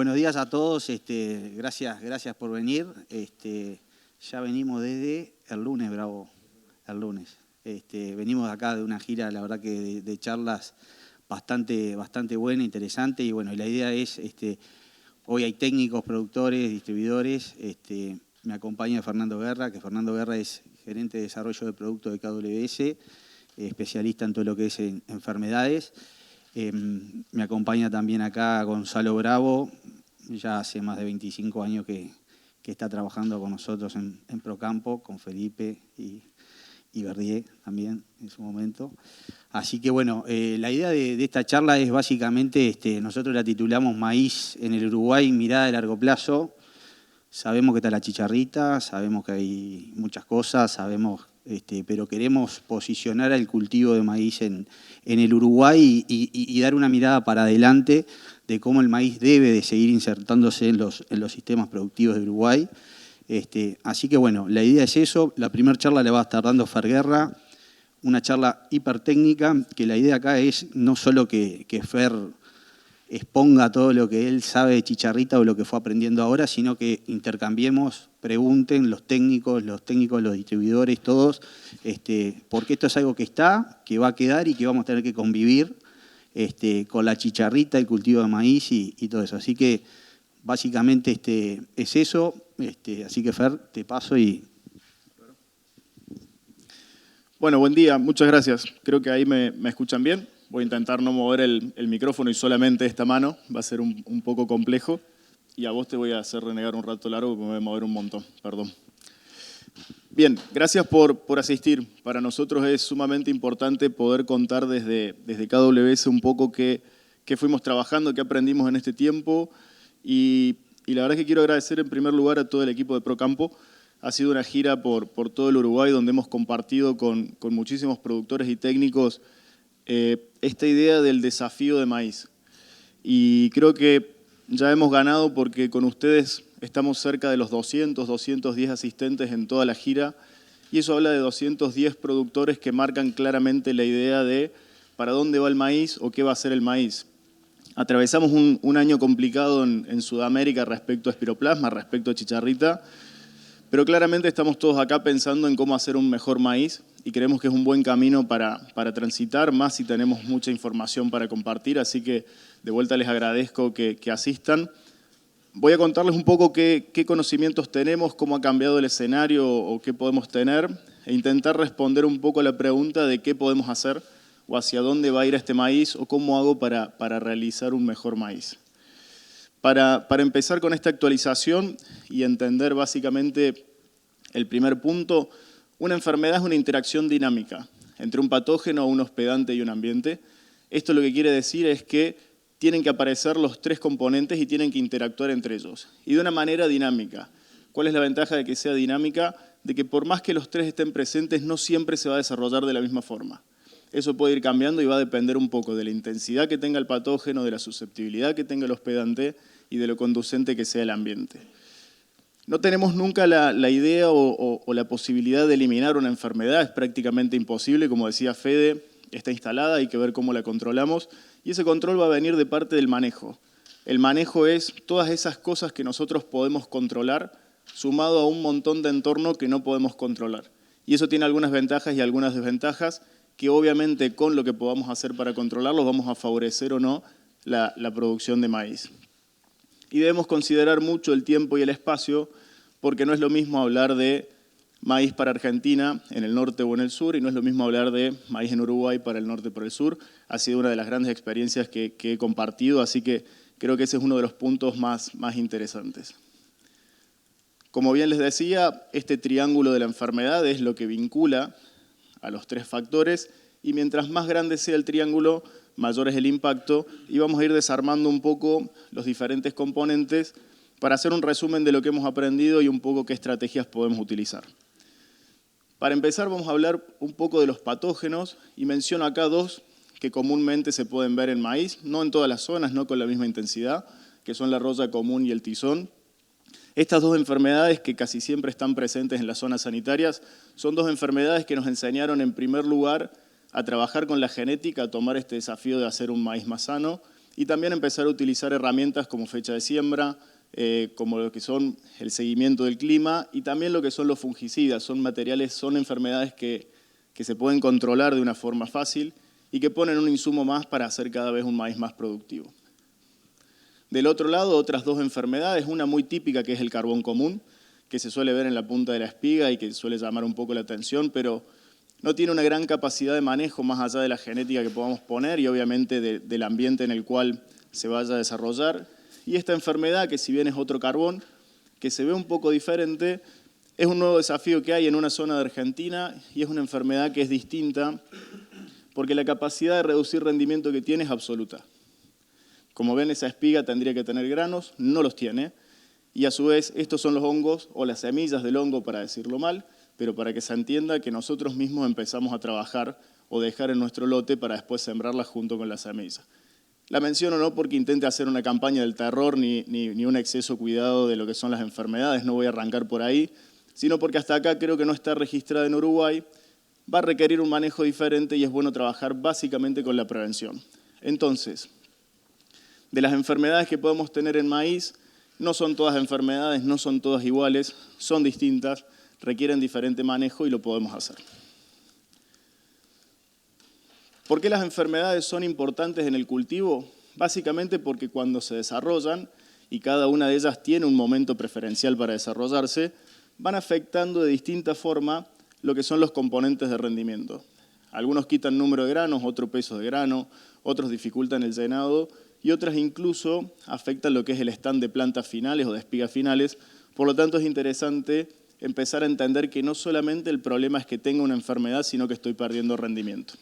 Buenos días a todos, gracias por venir. Ya venimos desde el lunes, Bravo, el lunes. Venimos acá de una gira, la verdad que de charlas bastante buena, interesante. Y bueno, la idea es, hoy hay técnicos, productores, distribuidores. Me acompaña Fernando Guerra, que Fernando Guerra es gerente de desarrollo de productos de KWS, especialista en todo lo que es enfermedades. Me acompaña también acá Gonzalo Bravo, ya hace más de 25 años que está trabajando con nosotros en Procampo, con Felipe y Verdier también en su momento. Así que bueno, la idea de esta charla es básicamente, nosotros la titulamos Maíz en el Uruguay, mirada de largo plazo. Sabemos que está la chicharrita, sabemos que hay muchas cosas, pero queremos posicionar el cultivo de maíz en el Uruguay y dar una mirada para adelante de cómo el maíz debe de seguir insertándose en los sistemas productivos de Uruguay. Así que bueno, la idea es eso. La primera charla le va a estar dando Fer Guerra, una charla hipertécnica, que la idea acá es no solo que Fer exponga todo lo que él sabe de chicharrita o lo que fue aprendiendo ahora, sino que intercambiemos, pregunten los técnicos, los distribuidores, todos, porque esto es algo que está, que va a quedar y que vamos a tener que convivir con la chicharrita, el cultivo de maíz y todo eso. Así que básicamente es eso. Así que Fer, te paso y... Bueno, buen día, muchas gracias. Creo que ahí me escuchan bien. Voy a intentar no mover el micrófono y solamente esta mano. Va a ser un poco complejo. Y a vos te voy a hacer renegar un rato largo porque me voy a mover un montón. Perdón. Bien, gracias por asistir. Para nosotros es sumamente importante poder contar desde KWS un poco qué fuimos trabajando, qué aprendimos en este tiempo. Y la verdad es que quiero agradecer en primer lugar a todo el equipo de Procampo. Ha sido una gira por todo el Uruguay donde hemos compartido con muchísimos productores y técnicos esta idea del desafío de maíz. Y creo que ya hemos ganado porque con ustedes estamos cerca de los 200, 210 asistentes en toda la gira y eso habla de 210 productores que marcan claramente la idea de para dónde va el maíz o qué va a ser el maíz. Atravesamos un año complicado en Sudamérica respecto a espiroplasma, respecto a chicharrita, pero claramente estamos todos acá pensando en cómo hacer un mejor maíz y creemos que es un buen camino para transitar, más si tenemos mucha información para compartir, así que de vuelta les agradezco que asistan. Voy a contarles un poco qué conocimientos tenemos, cómo ha cambiado el escenario o qué podemos tener e intentar responder un poco a la pregunta de qué podemos hacer o hacia dónde va a ir este maíz o cómo hago para realizar un mejor maíz. Para empezar con esta actualización y entender básicamente el primer punto, una enfermedad es una interacción dinámica entre un patógeno, un hospedante y un ambiente. Esto lo que quiere decir es que tienen que aparecer los tres componentes y tienen que interactuar entre ellos. Y de una manera dinámica. ¿Cuál es la ventaja de que sea dinámica? De que por más que los tres estén presentes, no siempre se va a desarrollar de la misma forma. Eso puede ir cambiando y va a depender un poco de la intensidad que tenga el patógeno, de la susceptibilidad que tenga el hospedante y de lo conducente que sea el ambiente. No tenemos nunca la idea o la posibilidad de eliminar una enfermedad, es prácticamente imposible, como decía Fede, está instalada, hay que ver cómo la controlamos y ese control va a venir de parte del manejo. El manejo es todas esas cosas que nosotros podemos controlar sumado a un montón de entorno que no podemos controlar. Y eso tiene algunas ventajas y algunas desventajas que obviamente con lo que podamos hacer para controlarlos vamos a favorecer o no la producción de maíz. Y debemos considerar mucho el tiempo y el espacio porque no es lo mismo hablar de maíz para Argentina en el norte o en el sur y no es lo mismo hablar de maíz en Uruguay para el norte o para el sur. Ha sido una de las grandes experiencias que he compartido, así que creo que ese es uno de los puntos más interesantes. Como bien les decía, este triángulo de la enfermedad es lo que vincula a los tres factores y mientras más grande sea el triángulo, mayor es el impacto y vamos a ir desarmando un poco los diferentes componentes para hacer un resumen de lo que hemos aprendido y un poco qué estrategias podemos utilizar. Para empezar vamos a hablar un poco de los patógenos y menciono acá dos que comúnmente se pueden ver en maíz, no en todas las zonas, no con la misma intensidad, que son la roya común y el tizón. Estas dos enfermedades que casi siempre están presentes en las zonas sanitarias son dos enfermedades que nos enseñaron en primer lugar a trabajar con la genética, a tomar este desafío de hacer un maíz más sano y también empezar a utilizar herramientas como fecha de siembra, como lo que son el seguimiento del clima y también lo que son los fungicidas. Son materiales, son enfermedades que se pueden controlar de una forma fácil y que ponen un insumo más para hacer cada vez un maíz más productivo. Del otro lado, otras dos enfermedades, una muy típica que es el carbón común, que se suele ver en la punta de la espiga y que suele llamar un poco la atención, pero no tiene una gran capacidad de manejo más allá de la genética que podamos poner y obviamente del ambiente en el cual se vaya a desarrollar. Y esta enfermedad, que si bien es otro carbón, que se ve un poco diferente, es un nuevo desafío que hay en una zona de Argentina y es una enfermedad que es distinta porque la capacidad de reducir rendimiento que tiene es absoluta. Como ven, esa espiga tendría que tener granos, no los tiene, y a su vez estos son los hongos o las semillas del hongo, para decirlo mal, pero para que se entienda que nosotros mismos empezamos a trabajar o dejar en nuestro lote para después sembrarlas junto con las semillas. La menciono no porque intente hacer una campaña del terror ni un exceso cuidado de lo que son las enfermedades, no voy a arrancar por ahí, sino porque hasta acá creo que no está registrada en Uruguay, va a requerir un manejo diferente y es bueno trabajar básicamente con la prevención. Entonces, de las enfermedades que podemos tener en maíz, no son todas enfermedades, no son todas iguales, son distintas, requieren diferente manejo y lo podemos hacer. ¿Por qué las enfermedades son importantes en el cultivo? Básicamente porque cuando se desarrollan, y cada una de ellas tiene un momento preferencial para desarrollarse, van afectando de distinta forma lo que son los componentes de rendimiento. Algunos quitan número de granos, otros peso de grano, otros dificultan el llenado y otras incluso afectan lo que es el stand de plantas finales o de espigas finales. Por lo tanto, es interesante empezar a entender que no solamente el problema es que tenga una enfermedad, sino que estoy perdiendo rendimiento.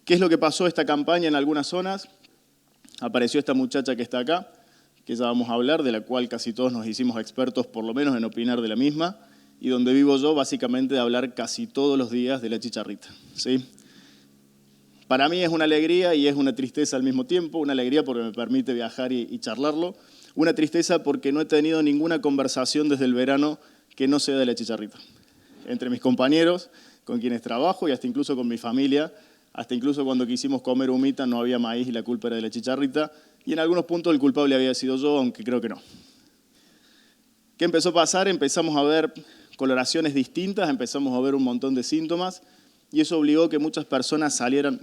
¿Qué es lo que pasó esta campaña en algunas zonas? Apareció esta muchacha que está acá, que ya vamos a hablar, de la cual casi todos nos hicimos expertos, por lo menos en opinar de la misma, y donde vivo yo, básicamente de hablar casi todos los días de la chicharrita, ¿sí? Para mí es una alegría y es una tristeza al mismo tiempo, una alegría porque me permite viajar y charlarlo, una tristeza porque no he tenido ninguna conversación desde el verano que no sea de la chicharrita. Entre mis compañeros, con quienes trabajo y hasta incluso con mi familia, hasta incluso cuando quisimos comer humita no había maíz y la culpa era de la chicharrita, y en algunos puntos el culpable había sido yo, aunque creo que no. ¿Qué empezó a pasar? Empezamos a ver coloraciones distintas, empezamos a ver un montón de síntomas, y eso obligó que muchas personas salieran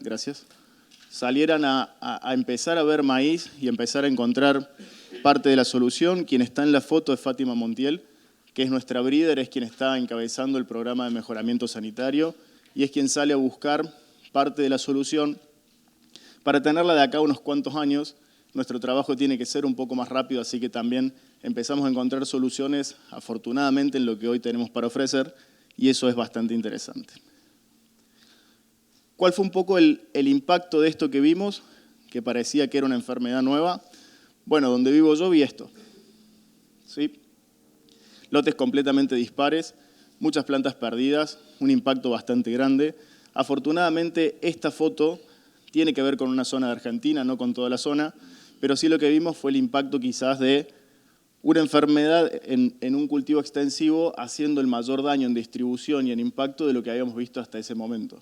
a empezar a ver maíz y empezar a encontrar parte de la solución. Quien está en la foto es Fátima Montiel, que es nuestra breeder, es quien está encabezando el programa de mejoramiento sanitario y es quien sale a buscar parte de la solución. Para tenerla de acá unos cuantos años, nuestro trabajo tiene que ser un poco más rápido, así que también empezamos a encontrar soluciones, afortunadamente, en lo que hoy tenemos para ofrecer, y eso es bastante interesante. ¿Cuál fue un poco el impacto de esto que vimos, que parecía que era una enfermedad nueva? Bueno, donde vivo yo vi esto, ¿sí? Lotes completamente dispares, muchas plantas perdidas, un impacto bastante grande. Afortunadamente, esta foto tiene que ver con una zona de Argentina, no con toda la zona, pero sí lo que vimos fue el impacto quizás de una enfermedad en un cultivo extensivo haciendo el mayor daño en distribución y en impacto de lo que habíamos visto hasta ese momento.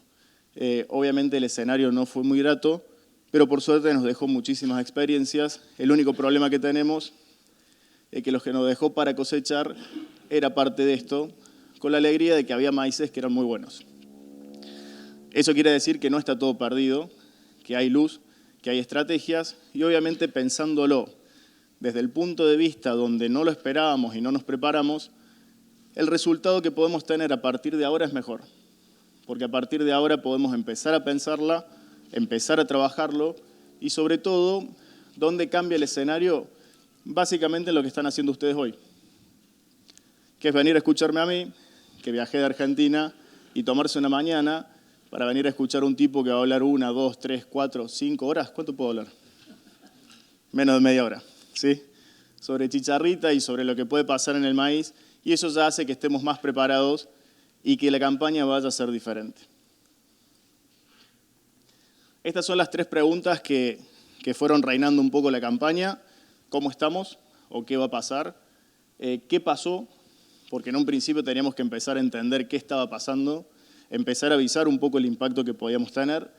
Obviamente el escenario no fue muy grato, pero por suerte nos dejó muchísimas experiencias. El único problema que tenemos es que lo que nos dejó para cosechar era parte de esto, con la alegría de que había maíces que eran muy buenos. Eso quiere decir que no está todo perdido, que hay luz, que hay estrategias, y obviamente pensándolo desde el punto de vista donde no lo esperábamos y no nos preparamos, el resultado que podemos tener a partir de ahora es mejor. Porque a partir de ahora podemos empezar a pensarla, empezar a trabajarlo y sobre todo, ¿dónde cambia el escenario? Básicamente lo que están haciendo ustedes hoy, que es venir a escucharme a mí, que viajé de Argentina, y tomarse una mañana para venir a escuchar a un tipo que va a hablar 1, 2, 3, 4, 5 horas. ¿Cuánto puedo hablar? Menos de media hora, ¿sí? Sobre chicharrita y sobre lo que puede pasar en el maíz, y eso ya hace que estemos más preparados y que la campaña vaya a ser diferente. Estas son las 3 preguntas que fueron reinando un poco la campaña. ¿Cómo estamos? ¿O qué va a pasar? ¿Qué pasó? Porque en un principio teníamos que empezar a entender qué estaba pasando, empezar a avisar un poco el impacto que podíamos tener.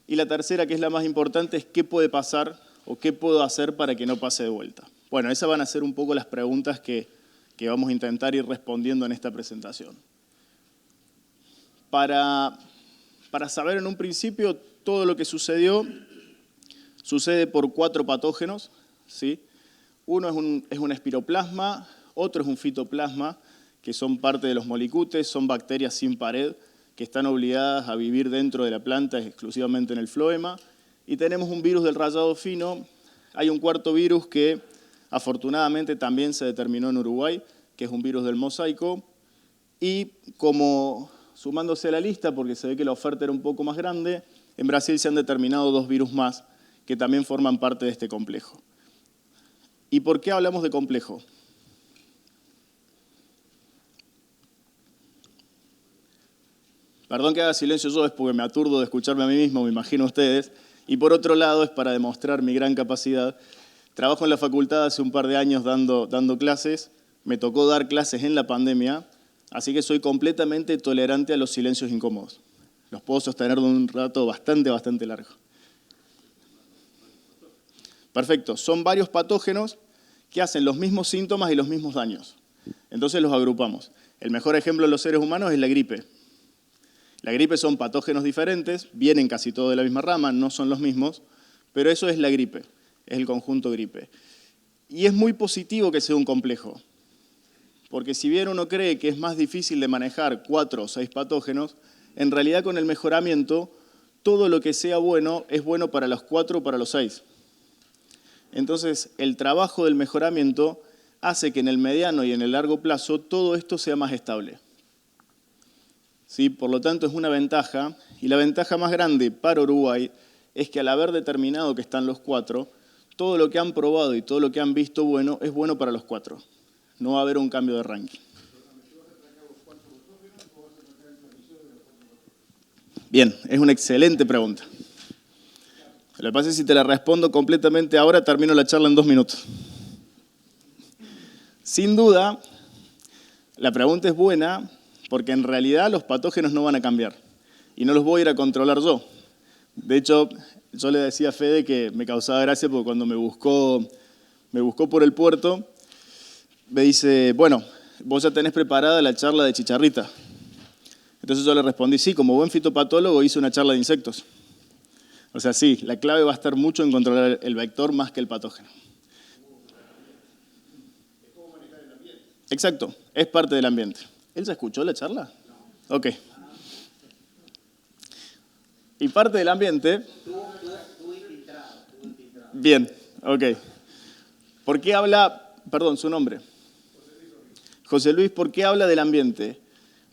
Y la tercera, que es la más importante, es qué puede pasar o qué puedo hacer para que no pase de vuelta. Bueno, esas van a ser un poco las preguntas que vamos a intentar ir respondiendo en esta presentación. Para saber en un principio todo lo que sucedió, sucede por 4 patógenos, ¿sí? Uno es un espiroplasma, otro es un fitoplasma, que son parte de los molicutes, son bacterias sin pared, que están obligadas a vivir dentro de la planta exclusivamente en el floema. Y tenemos un virus del rayado fino. Hay un cuarto virus que afortunadamente también se determinó en Uruguay, que es un virus del mosaico. Y como sumándose a la lista, porque se ve que la oferta era un poco más grande, en Brasil se han determinado 2 virus más que también forman parte de este complejo. ¿Y por qué hablamos de complejo? Perdón que haga silencio yo, es porque me aturdo de escucharme a mí mismo, me imagino ustedes. Y por otro lado, es para demostrar mi gran capacidad. Trabajo en la facultad hace un par de años dando clases. Me tocó dar clases en la pandemia, así que soy completamente tolerante a los silencios incómodos. Los puedo sostener de un rato bastante largo. Perfecto, son varios patógenos que hacen los mismos síntomas y los mismos daños. Entonces los agrupamos. El mejor ejemplo en los seres humanos es la gripe. La gripe son patógenos diferentes, vienen casi todos de la misma rama, no son los mismos, pero eso es la gripe, es el conjunto gripe. Y es muy positivo que sea un complejo, porque si bien uno cree que es más difícil de manejar 4 o 6 patógenos, en realidad con el mejoramiento, todo lo que sea bueno es bueno para los 4 o para los 6. Entonces, el trabajo del mejoramiento hace que en el mediano y en el largo plazo todo esto sea más estable. ¿Sí? Por lo tanto, es una ventaja, y la ventaja más grande para Uruguay es que al haber determinado que están los 4, todo lo que han probado y todo lo que han visto bueno es bueno para los 4. No va a haber un cambio de ranking. Bien, es una excelente pregunta. Lo que pasa es que si te la respondo completamente ahora, termino la charla en 2 minutos. Sin duda, la pregunta es buena, porque en realidad los patógenos no van a cambiar y no los voy a ir a controlar yo. De hecho, yo le decía a Fede que me causaba gracia porque cuando me buscó por el puerto, me dice, bueno, vos ya tenés preparada la charla de chicharrita. Entonces yo le respondí, sí, como buen fitopatólogo hice una charla de insectos. O sea, sí, la clave va a estar mucho en controlar el vector más que el patógeno. ¿Es cómo manejar el ambiente? Exacto, es parte del ambiente. ¿Él ya escuchó la charla? No. Ok. Y parte del ambiente... Estuvo infiltrado. Bien, ok. ¿Por qué habla... Perdón, su nombre. José Luis, ¿por qué habla del ambiente?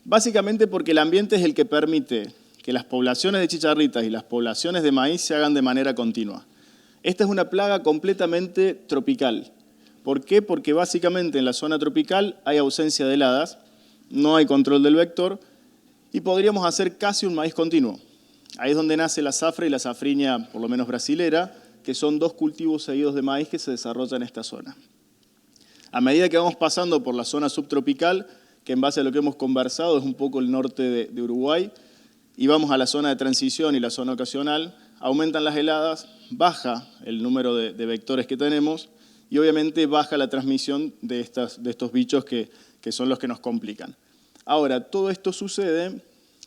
Básicamente porque el ambiente es el que permite que las poblaciones de chicharritas y las poblaciones de maíz se hagan de manera continua. Esta es una plaga completamente tropical. ¿Por qué? Porque básicamente en la zona tropical hay ausencia de heladas, no hay control del vector y podríamos hacer casi un maíz continuo. Ahí es donde nace la zafra y la safriña, por lo menos brasilera, que son 2 cultivos seguidos de maíz que se desarrollan en esta zona. A medida que vamos pasando por la zona subtropical, que en base a lo que hemos conversado es un poco el norte de Uruguay, y vamos a la zona de transición y la zona ocasional, aumentan las heladas, baja el número de vectores que tenemos y obviamente baja la transmisión de estos bichos que son los que nos complican. Ahora, todo esto sucede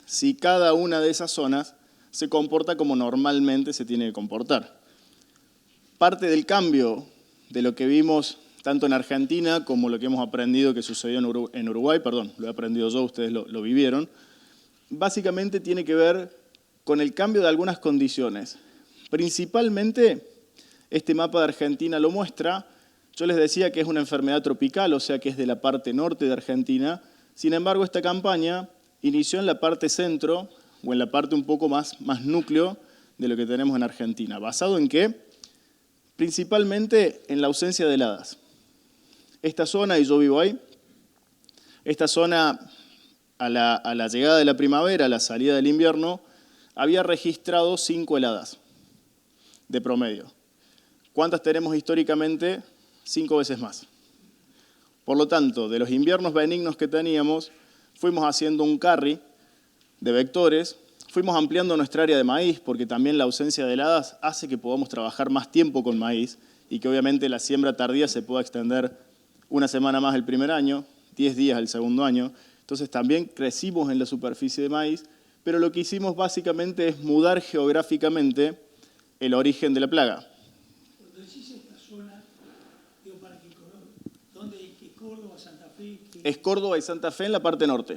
si cada una de esas zonas se comporta como normalmente se tiene que comportar. Parte del cambio de lo que vimos tanto en Argentina como lo que hemos aprendido que sucedió en Uruguay, perdón, lo he aprendido yo, ustedes lo vivieron, básicamente tiene que ver con el cambio de algunas condiciones. Principalmente, este mapa de Argentina lo muestra. Yo les decía que es una enfermedad tropical, o sea que es de la parte norte de Argentina. Sin embargo, esta campaña inició en la parte centro, o en la parte un poco más núcleo de lo que tenemos en Argentina. ¿Basado en qué? Principalmente en la ausencia de heladas. Esta zona, y yo vivo ahí, esta zona a la llegada de la primavera, a la salida del invierno, había registrado 5 heladas de promedio. ¿Cuántas tenemos históricamente? 5 veces más. Por lo tanto, de los inviernos benignos que teníamos, fuimos haciendo un carry de vectores, Fuimos ampliando nuestra área de maíz porque también la ausencia de heladas hace que podamos trabajar más tiempo con maíz y que obviamente la siembra tardía se pueda extender una semana más el primer año, 10 días el segundo año. Entonces también crecimos en la superficie de maíz, pero lo que hicimos básicamente es mudar geográficamente el origen de la plaga. Cuando decís esta zona, digo, ¿dónde es? ¿Que Córdoba, Santa Fe? Es Córdoba y Santa Fe en la parte norte.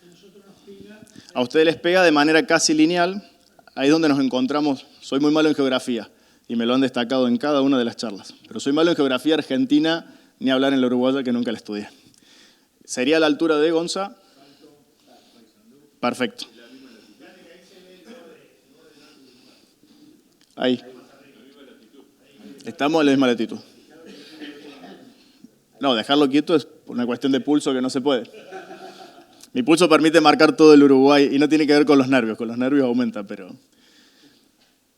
A nosotros nos pega... A ustedes les pega de manera casi lineal, ahí es donde nos encontramos. Soy muy malo en geografía y me lo han destacado en cada una de las charlas, pero soy malo en geografía argentina, ni hablar en la uruguaya que nunca la estudié. ¿Sería a la altura de Gonza? Perfecto. Ahí. Estamos en la misma latitud. No, dejarlo quieto es una cuestión de pulso que no se puede. Mi pulso permite marcar todo el Uruguay y no tiene que ver con los nervios aumenta, pero...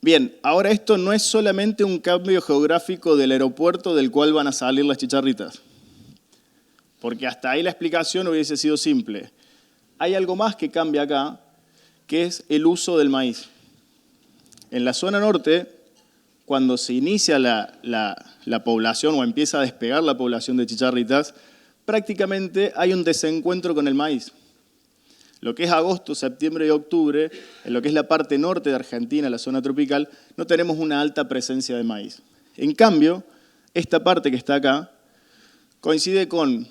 Bien, ahora esto no es solamente un cambio geográfico del aeropuerto del cual van a salir las chicharritas, porque hasta ahí la explicación hubiese sido simple. Hay algo más que cambia acá, que es el uso del maíz. En la zona norte, cuando se inicia la población o empieza a despegar la población de chicharritas, prácticamente hay un desencuentro con el maíz. Lo que es agosto, septiembre y octubre, en lo que es la parte norte de Argentina, la zona tropical, no tenemos una alta presencia de maíz. En cambio, esta parte que está acá coincide con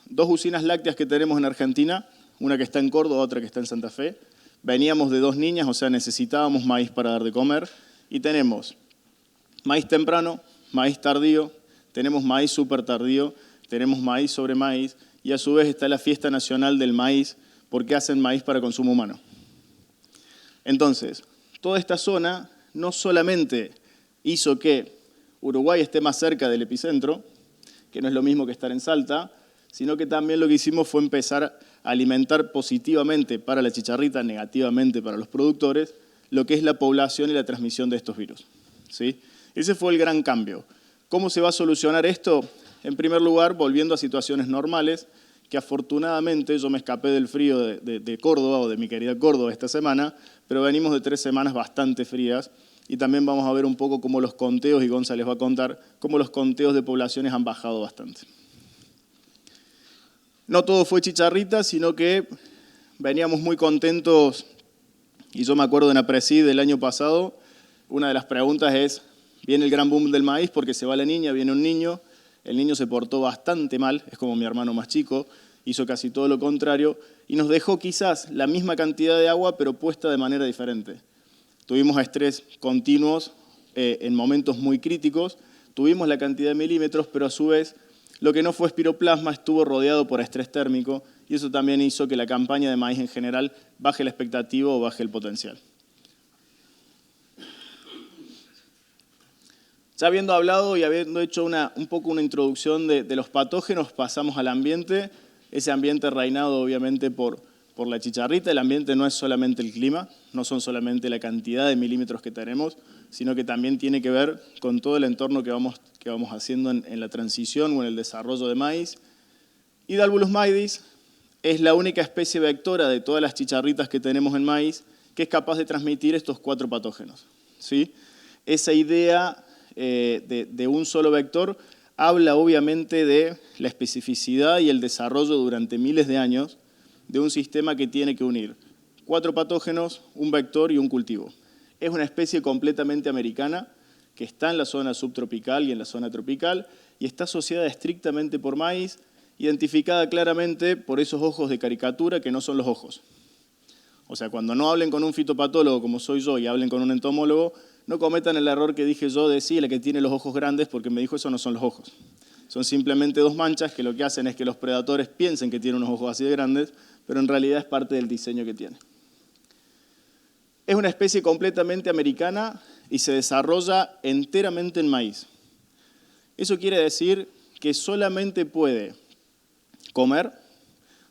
dos usinas lácteas que tenemos en Argentina, una que está en Córdoba, otra que está en Santa Fe. Veníamos de dos niñas, o sea, necesitábamos maíz para dar de comer. Y tenemos maíz temprano, maíz tardío, tenemos maíz súper tardío, tenemos maíz sobre maíz, y a su vez está la fiesta nacional del maíz, porque hacen maíz para consumo humano. Entonces, toda esta zona no solamente hizo que Uruguay esté más cerca del epicentro, que no es lo mismo que estar en Salta, sino que también lo que hicimos fue empezar a alimentar positivamente para la chicharrita, negativamente para los productores, lo que es la población y la transmisión de estos virus. ¿Sí? Ese fue el gran cambio. ¿Cómo se va a solucionar esto? En primer lugar, volviendo a situaciones normales, que afortunadamente yo me escapé del frío de Córdoba o de mi querida Córdoba esta semana, pero venimos de 3 semanas bastante frías y también vamos a ver un poco cómo los conteos, y Gonza les va a contar, cómo los conteos de poblaciones han bajado bastante. No todo fue chicharrita, sino que veníamos muy contentos, y yo me acuerdo en Apresid del año pasado, una de las preguntas es, viene el gran boom del maíz porque se va la niña, viene un niño. El niño se portó bastante mal, es como mi hermano más chico, hizo casi todo lo contrario y nos dejó quizás la misma cantidad de agua pero puesta de manera diferente. Tuvimos estrés continuos en momentos muy críticos, tuvimos la cantidad de milímetros, pero a su vez lo que no fue espiroplasma estuvo rodeado por estrés térmico y eso también hizo que la campaña de maíz en general baje la expectativa o baje el potencial. Ya habiendo hablado y habiendo hecho un poco una introducción de los patógenos, pasamos al ambiente. Ese ambiente reinado obviamente por la chicharrita. El ambiente no es solamente el clima, no son solamente la cantidad de milímetros que tenemos, sino que también tiene que ver con todo el entorno que vamos haciendo en la transición o en el desarrollo de maíz. Y Dalbulus maidis es la única especie vectora de todas las chicharritas que tenemos en maíz que es capaz de transmitir estos 4 patógenos. ¿Sí? Esa idea de un solo vector habla obviamente de la especificidad y el desarrollo durante miles de años de un sistema que tiene que unir 4 patógenos, un vector y un cultivo. Es una especie completamente americana que está en la zona subtropical y en la zona tropical y está asociada estrictamente por maíz, identificada claramente por esos ojos de caricatura que no son los ojos. O sea, cuando no hablen con un fitopatólogo como soy yo y hablen con un entomólogo, no cometan el error que dije yo de sí, la que tiene los ojos grandes, porque me dijo eso no son los ojos. Son simplemente 2 manchas que lo que hacen es que los predadores piensen que tiene unos ojos así de grandes, pero en realidad es parte del diseño que tiene. Es una especie completamente americana y se desarrolla enteramente en maíz. Eso quiere decir que solamente puede comer,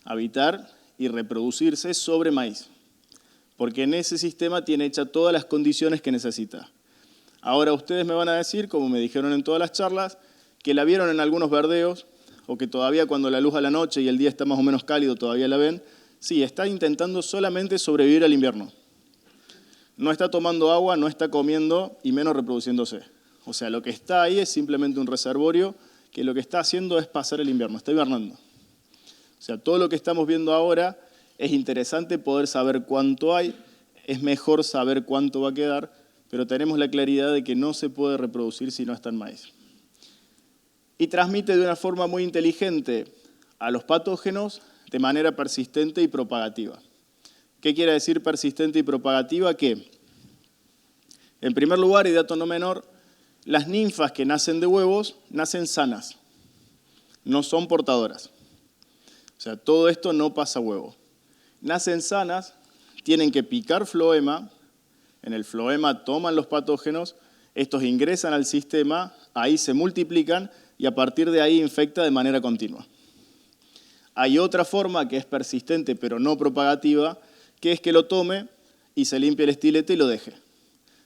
habitar y reproducirse sobre maíz, porque en ese sistema tiene hecha todas las condiciones que necesita. Ahora ustedes me van a decir, como me dijeron en todas las charlas, que la vieron en algunos verdeos, o que todavía cuando la luz a la noche y el día está más o menos cálido todavía la ven. Sí, está intentando solamente sobrevivir al invierno. no está tomando agua, no está comiendo y menos reproduciéndose. O sea, lo que está ahí es simplemente un reservorio que lo que está haciendo es pasar el invierno, está hibernando. O sea, todo lo que estamos viendo ahora es interesante poder saber cuánto hay, es mejor saber cuánto va a quedar, pero tenemos la claridad de que no se puede reproducir si no está en maíz. Y transmite de una forma muy inteligente a los patógenos de manera persistente y propagativa. ¿Qué quiere decir persistente y propagativa? Que, en primer lugar, y dato no menor, las ninfas que nacen de huevos nacen sanas, no son portadoras. O sea, todo esto no pasa huevo. Nacen sanas, tienen que picar floema, en el floema toman los patógenos, estos ingresan al sistema, ahí se multiplican y a partir de ahí infecta de manera continua. Hay otra forma que es persistente pero no propagativa, que es que lo tome y se limpie el estilete y lo deje.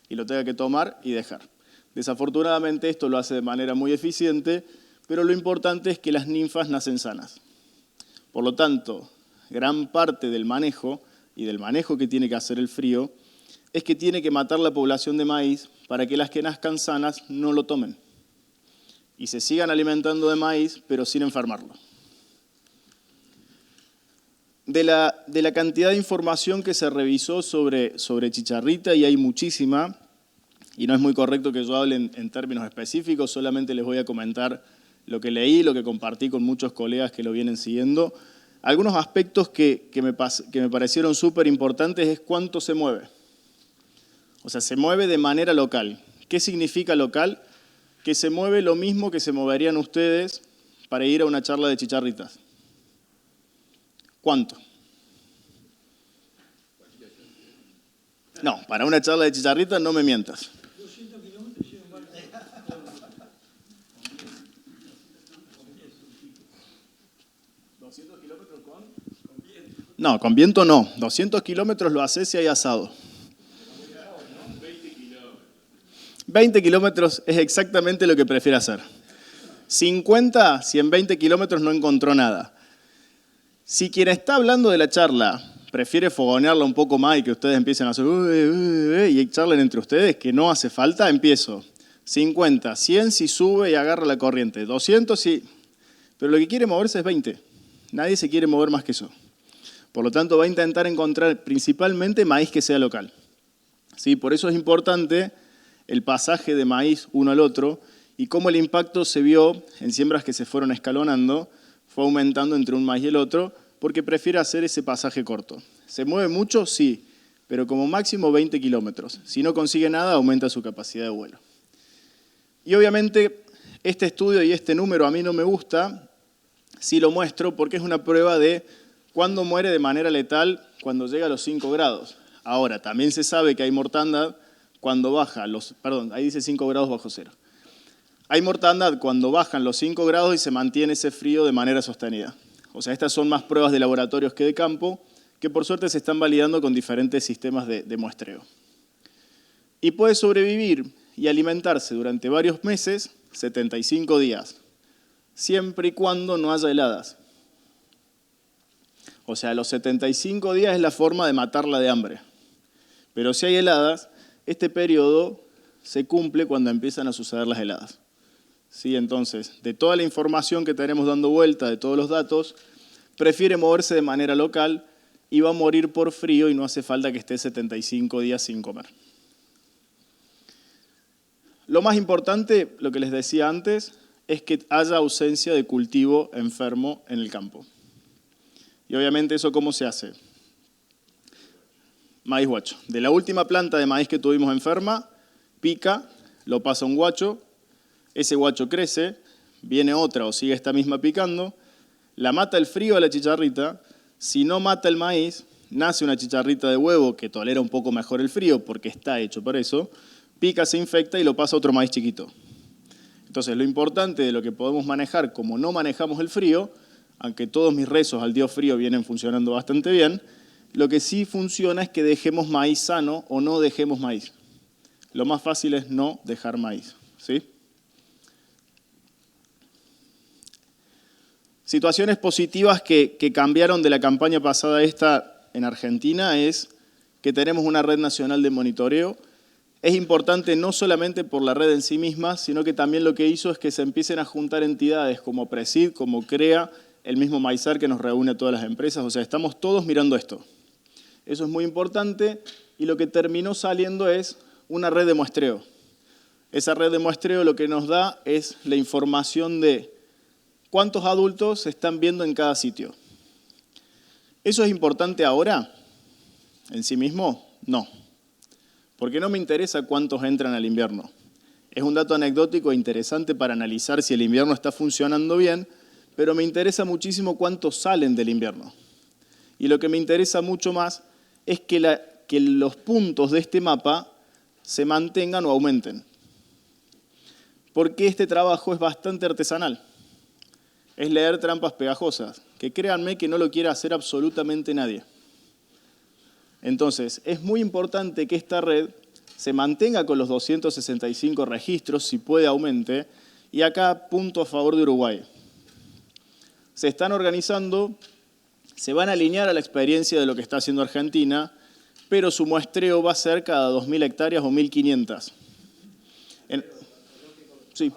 Y lo tenga que tomar y dejar. Desafortunadamente esto lo hace de manera muy eficiente, pero lo importante es que las ninfas nacen sanas. Por lo tanto, gran parte del manejo y del manejo que tiene que hacer el frío es que tiene que matar la población de maíz para que las que nazcan sanas no lo tomen y se sigan alimentando de maíz, pero sin enfermarlo. De la cantidad de información que se revisó sobre chicharrita, y hay muchísima, y no es muy correcto que yo hable en términos específicos, solamente les voy a comentar lo que leí, lo que compartí con muchos colegas que lo vienen siguiendo. Algunos aspectos que me parecieron súper importantes es cuánto se mueve. O sea, se mueve de manera local. ¿Qué significa local? Que se mueve lo mismo que se moverían ustedes para ir a una charla de chicharritas. ¿Cuánto? No, para una charla de chicharritas no me mientas. 200 kilómetros lleva un barco. ¿200 kilómetros con viento? No, con viento no. 200 kilómetros lo haces si hay asado. 20 kilómetros es exactamente lo que prefiere hacer. 50, si en 20 kilómetros no encontró nada. Si quien está hablando de la charla prefiere fogonearla un poco más y que ustedes empiecen a hacer y charlen entre ustedes, que no hace falta, empiezo. 50, 100 si sube y agarra la corriente. 200 si... Pero lo que quiere moverse es 20. Nadie se quiere mover más que eso. Por lo tanto, va a intentar encontrar principalmente maíz que sea local. ¿Sí? Por eso es importante el pasaje de maíz uno al otro y cómo el impacto se vio en siembras que se fueron escalonando, fue aumentando entre un maíz y el otro, porque prefiere hacer ese pasaje corto. ¿Se mueve mucho? Sí, pero como máximo 20 kilómetros. Si no consigue nada, aumenta su capacidad de vuelo. Y obviamente este estudio y este número a mí no me gusta, sí lo muestro porque es una prueba de cuándo muere de manera letal cuando llega a los 5 grados. Ahora, también se sabe que hay mortandad cuando baja ahí dice 5 grados bajo cero. Hay mortandad cuando bajan los 5 grados y se mantiene ese frío de manera sostenida. O sea, estas son más pruebas de laboratorios que de campo, que por suerte se están validando con diferentes sistemas de muestreo. Y puede sobrevivir y alimentarse durante varios meses, 75 días, siempre y cuando no haya heladas. O sea, los 75 días es la forma de matarla de hambre. Pero si hay heladas, este periodo se cumple cuando empiezan a suceder las heladas. ¿Sí? Entonces, de toda la información que tenemos dando vuelta, de todos los datos, prefiere moverse de manera local y va a morir por frío y no hace falta que esté 75 días sin comer. Lo más importante, lo que les decía antes, es que haya ausencia de cultivo enfermo en el campo. Y obviamente eso ¿cómo se hace? Maíz guacho. De la última planta de maíz que tuvimos enferma, pica, lo pasa a un guacho, ese guacho crece, viene otra o sigue esta misma picando, la mata el frío a la chicharrita, si no mata el maíz, nace una chicharrita de huevo que tolera un poco mejor el frío porque está hecho para eso, pica, se infecta y lo pasa a otro maíz chiquito. Entonces lo importante de lo que podemos manejar, como no manejamos el frío, aunque todos mis rezos al dios frío vienen funcionando bastante bien, lo que sí funciona es que dejemos maíz sano o no dejemos maíz. Lo más fácil es no dejar maíz, ¿sí? Situaciones positivas que cambiaron de la campaña pasada esta en Argentina es que tenemos una red nacional de monitoreo. Es importante no solamente por la red en sí misma, sino que también lo que hizo es que se empiecen a juntar entidades como Presid, como CREA, el mismo MAISAR que nos reúne a todas las empresas. O sea, estamos todos mirando esto. Eso es muy importante y lo que terminó saliendo es una red de muestreo. Esa red de muestreo lo que nos da es la información de cuántos adultos se están viendo en cada sitio. ¿Eso es importante ahora? ¿En sí mismo? No. Porque no me interesa cuántos entran al invierno. Es un dato anecdótico e interesante para analizar si el invierno está funcionando bien, pero me interesa muchísimo cuántos salen del invierno. Y lo que me interesa mucho más es que los puntos de este mapa se mantengan o aumenten. Porque este trabajo es bastante artesanal. Es leer trampas pegajosas, que créanme que no lo quiere hacer absolutamente nadie. Entonces, es muy importante que esta red se mantenga con los 265 registros, si puede aumente, y acá punto a favor de Uruguay. Se están organizando, se van a alinear a la experiencia de lo que está haciendo Argentina, pero su muestreo va a ser cada 2.000 hectáreas o 1.500. Sí.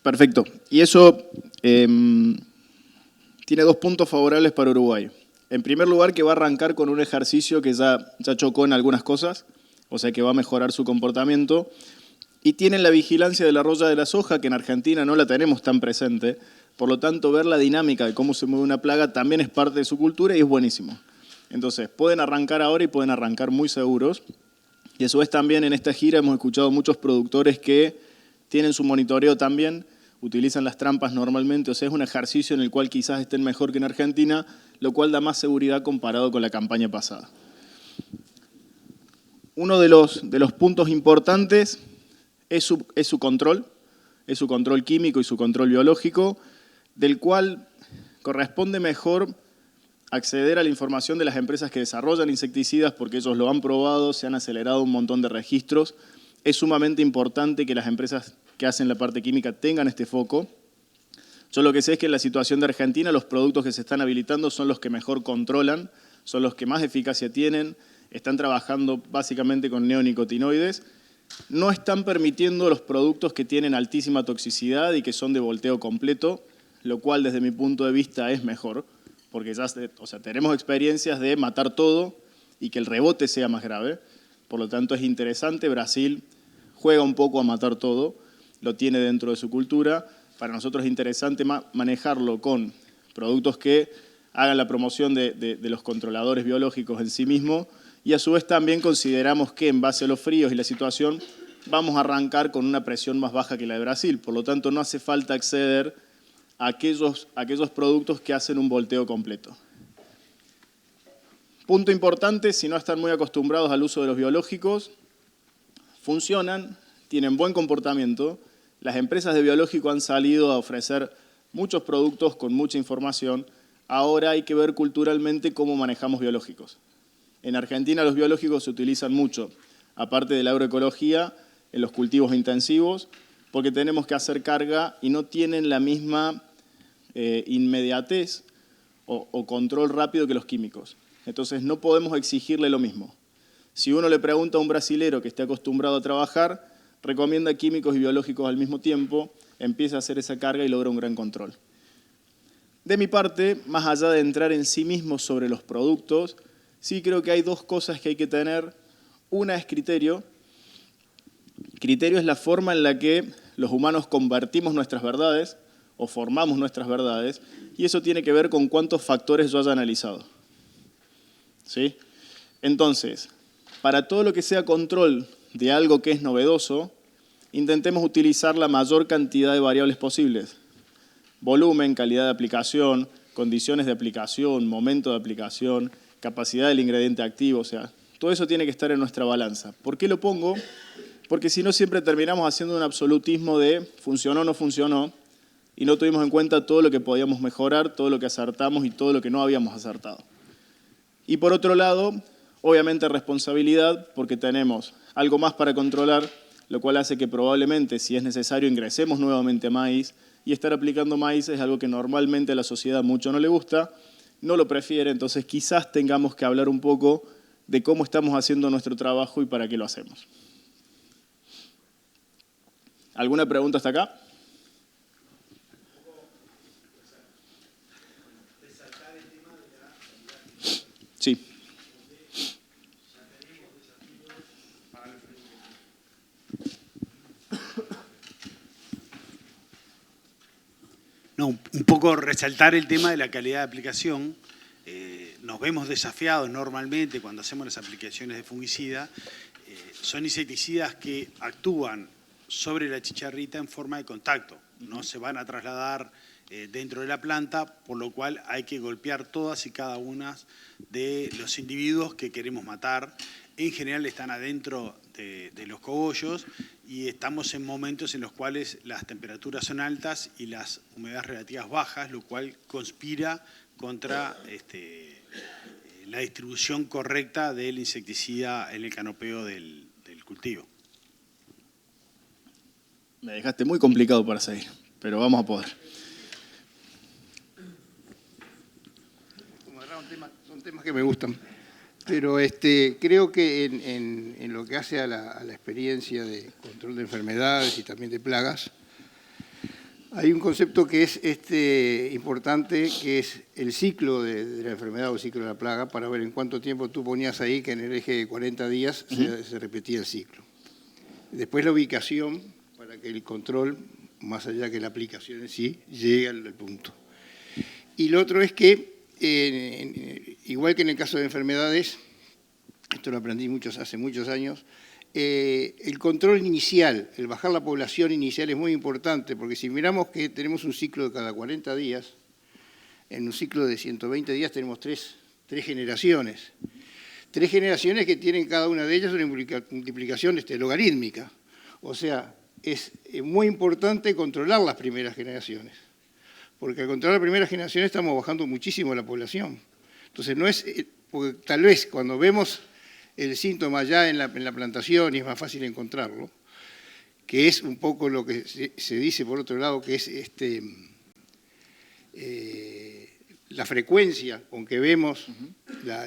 Perfecto. Y eso tiene dos puntos favorables para Uruguay. En primer lugar, que va a arrancar con un ejercicio que ya chocó en algunas cosas, o sea que va a mejorar su comportamiento. Y tienen la vigilancia de la roya de la soja, que en Argentina no la tenemos tan presente. Por lo tanto, ver la dinámica de cómo se mueve una plaga también es parte de su cultura y es buenísimo. Entonces, pueden arrancar ahora y pueden arrancar muy seguros. Y a su vez también en esta gira hemos escuchado muchos productores que tienen su monitoreo también, utilizan las trampas normalmente, o sea, es un ejercicio en el cual quizás estén mejor que en Argentina, lo cual da más seguridad comparado con la campaña pasada. Uno de los puntos importantes es su control químico y su control biológico, del cual corresponde mejor acceder a la información de las empresas que desarrollan insecticidas porque ellos lo han probado, se han acelerado un montón de registros. Es sumamente importante que las empresas que hacen la parte química tengan este foco. Yo lo que sé es que en la situación de Argentina los productos que se están habilitando son los que mejor controlan, son los que más eficacia tienen, están trabajando básicamente con neonicotinoides. No están permitiendo los productos que tienen altísima toxicidad y que son de volteo completo, lo cual desde mi punto de vista es mejor, porque ya tenemos experiencias de matar todo y que el rebote sea más grave. Por lo tanto, es interesante. Brasil juega un poco a matar todo, lo tiene dentro de su cultura. Para nosotros es interesante manejarlo con productos que hagan la promoción de los controladores biológicos en sí mismo y a su vez también consideramos que en base a los fríos y la situación vamos a arrancar con una presión más baja que la de Brasil. Por lo tanto, no hace falta acceder a aquellos productos que hacen un volteo completo. Punto importante, si no están muy acostumbrados al uso de los biológicos, funcionan, tienen buen comportamiento. Las empresas de biológico han salido a ofrecer muchos productos con mucha información. Ahora hay que ver culturalmente cómo manejamos biológicos. En Argentina los biológicos se utilizan mucho, aparte de la agroecología, en los cultivos intensivos, porque tenemos que hacer carga y no tienen la misma inmediatez o control rápido que los químicos. Entonces no podemos exigirle lo mismo. Si uno le pregunta a un brasilero que esté acostumbrado a trabajar, recomienda químicos y biológicos al mismo tiempo, empieza a hacer esa carga y logra un gran control. De mi parte, más allá de entrar en sí mismo sobre los productos, sí creo que hay dos cosas que hay que tener. Una es criterio. Criterio es la forma en la que los humanos convertimos nuestras verdades o formamos nuestras verdades, y eso tiene que ver con cuántos factores yo haya analizado. ¿Sí? Entonces, para todo lo que sea control de algo que es novedoso, intentemos utilizar la mayor cantidad de variables posibles. Volumen, calidad de aplicación, condiciones de aplicación, momento de aplicación, capacidad del ingrediente activo, o sea, todo eso tiene que estar en nuestra balanza. ¿Por qué lo pongo? Porque si no siempre terminamos haciendo un absolutismo de funcionó o no funcionó y no tuvimos en cuenta todo lo que podíamos mejorar, todo lo que acertamos y todo lo que no habíamos acertado. Y por otro lado, obviamente responsabilidad, porque tenemos algo más para controlar, lo cual hace que probablemente, si es necesario, ingresemos nuevamente a maíz, y estar aplicando maíz es algo que normalmente a la sociedad mucho no le gusta, no lo prefiere, entonces quizás tengamos que hablar un poco de cómo estamos haciendo nuestro trabajo y para qué lo hacemos. ¿Alguna pregunta hasta acá? Sí. No, un poco resaltar el tema de la calidad de aplicación. Nos vemos desafiados normalmente cuando hacemos las aplicaciones de fungicida. Son insecticidas que actúan sobre la chicharrita en forma de contacto. No se van a trasladar dentro de la planta, por lo cual hay que golpear todas y cada una de los individuos que queremos matar. En general están adentro de los cogollos y estamos en momentos en los cuales las temperaturas son altas y las humedades relativas bajas, lo cual conspira contra la distribución correcta del insecticida en el canopeo del cultivo. Me dejaste muy complicado para seguir, pero vamos a poder. Son temas que me gustan, pero creo que en lo que hace a la experiencia de control de enfermedades y también de plagas, hay un concepto que es importante, que es el ciclo de la enfermedad o el ciclo de la plaga, para ver en cuánto tiempo tú ponías ahí que en el eje de 40 días se repetía el ciclo. Después la ubicación, para que el control, más allá que la aplicación en sí, llegue al punto. Y lo otro es que, igual que en el caso de enfermedades, esto lo aprendí hace muchos años, el control inicial, el bajar la población inicial es muy importante, porque si miramos que tenemos un ciclo de cada 40 días, en un ciclo de 120 días tenemos tres generaciones. 3 generaciones que tienen cada una de ellas una multiplicación logarítmica. O sea, es muy importante controlar las primeras generaciones, porque al controlar las primeras generaciones estamos bajando muchísimo la población. Entonces, no es, porque tal vez cuando vemos el síntoma ya en la plantación y es más fácil encontrarlo, que es un poco lo que se dice por otro lado, que es la frecuencia con que vemos la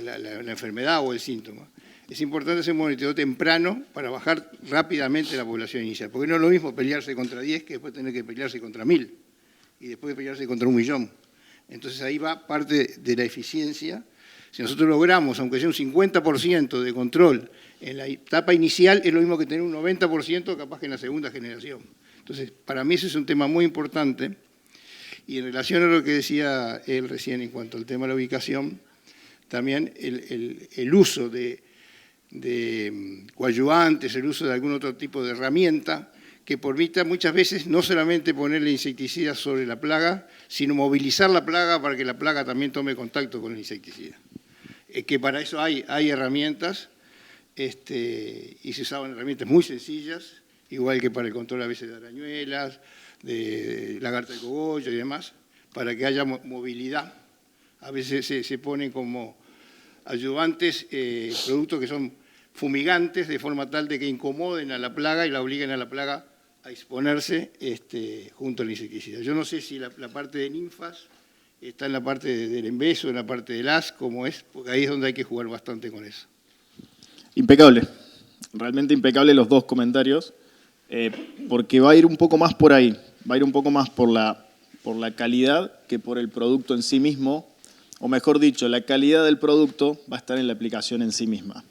enfermedad o el síntoma. Es importante hacer un monitoreo temprano para bajar rápidamente la población inicial, porque no es lo mismo pelearse contra 10 que después tener que pelearse contra 1000 y después pelearse contra 1.000.000. Entonces ahí va parte de la eficiencia. Si nosotros logramos, aunque sea un 50% de control en la etapa inicial, es lo mismo que tener un 90% capaz que en la segunda generación. Entonces, para mí ese es un tema muy importante. Y en relación a lo que decía él recién en cuanto al tema de la ubicación, también el uso de coadyuvantes, el uso de algún otro tipo de herramienta que permita muchas veces no solamente ponerle insecticidas sobre la plaga, sino movilizar la plaga para que la plaga también tome contacto con el insecticida. Que para eso hay herramientas, y se usaban herramientas muy sencillas, igual que para el control a veces de arañuelas, de lagarta de cogollo y demás, para que haya movilidad. A veces se ponen como ayudantes productos que son fumigantes, de forma tal de que incomoden a la plaga y la obliguen a la plaga a exponerse junto al insecticida. Yo no sé si la parte de ninfas está en la parte del embeso, en la parte del as, como es, porque ahí es donde hay que jugar bastante con eso. Impecable, realmente impecable los dos comentarios, porque va a ir un poco más por ahí, va a ir un poco más por la calidad que por el producto en sí mismo, o mejor dicho, la calidad del producto va a estar en la aplicación en sí misma.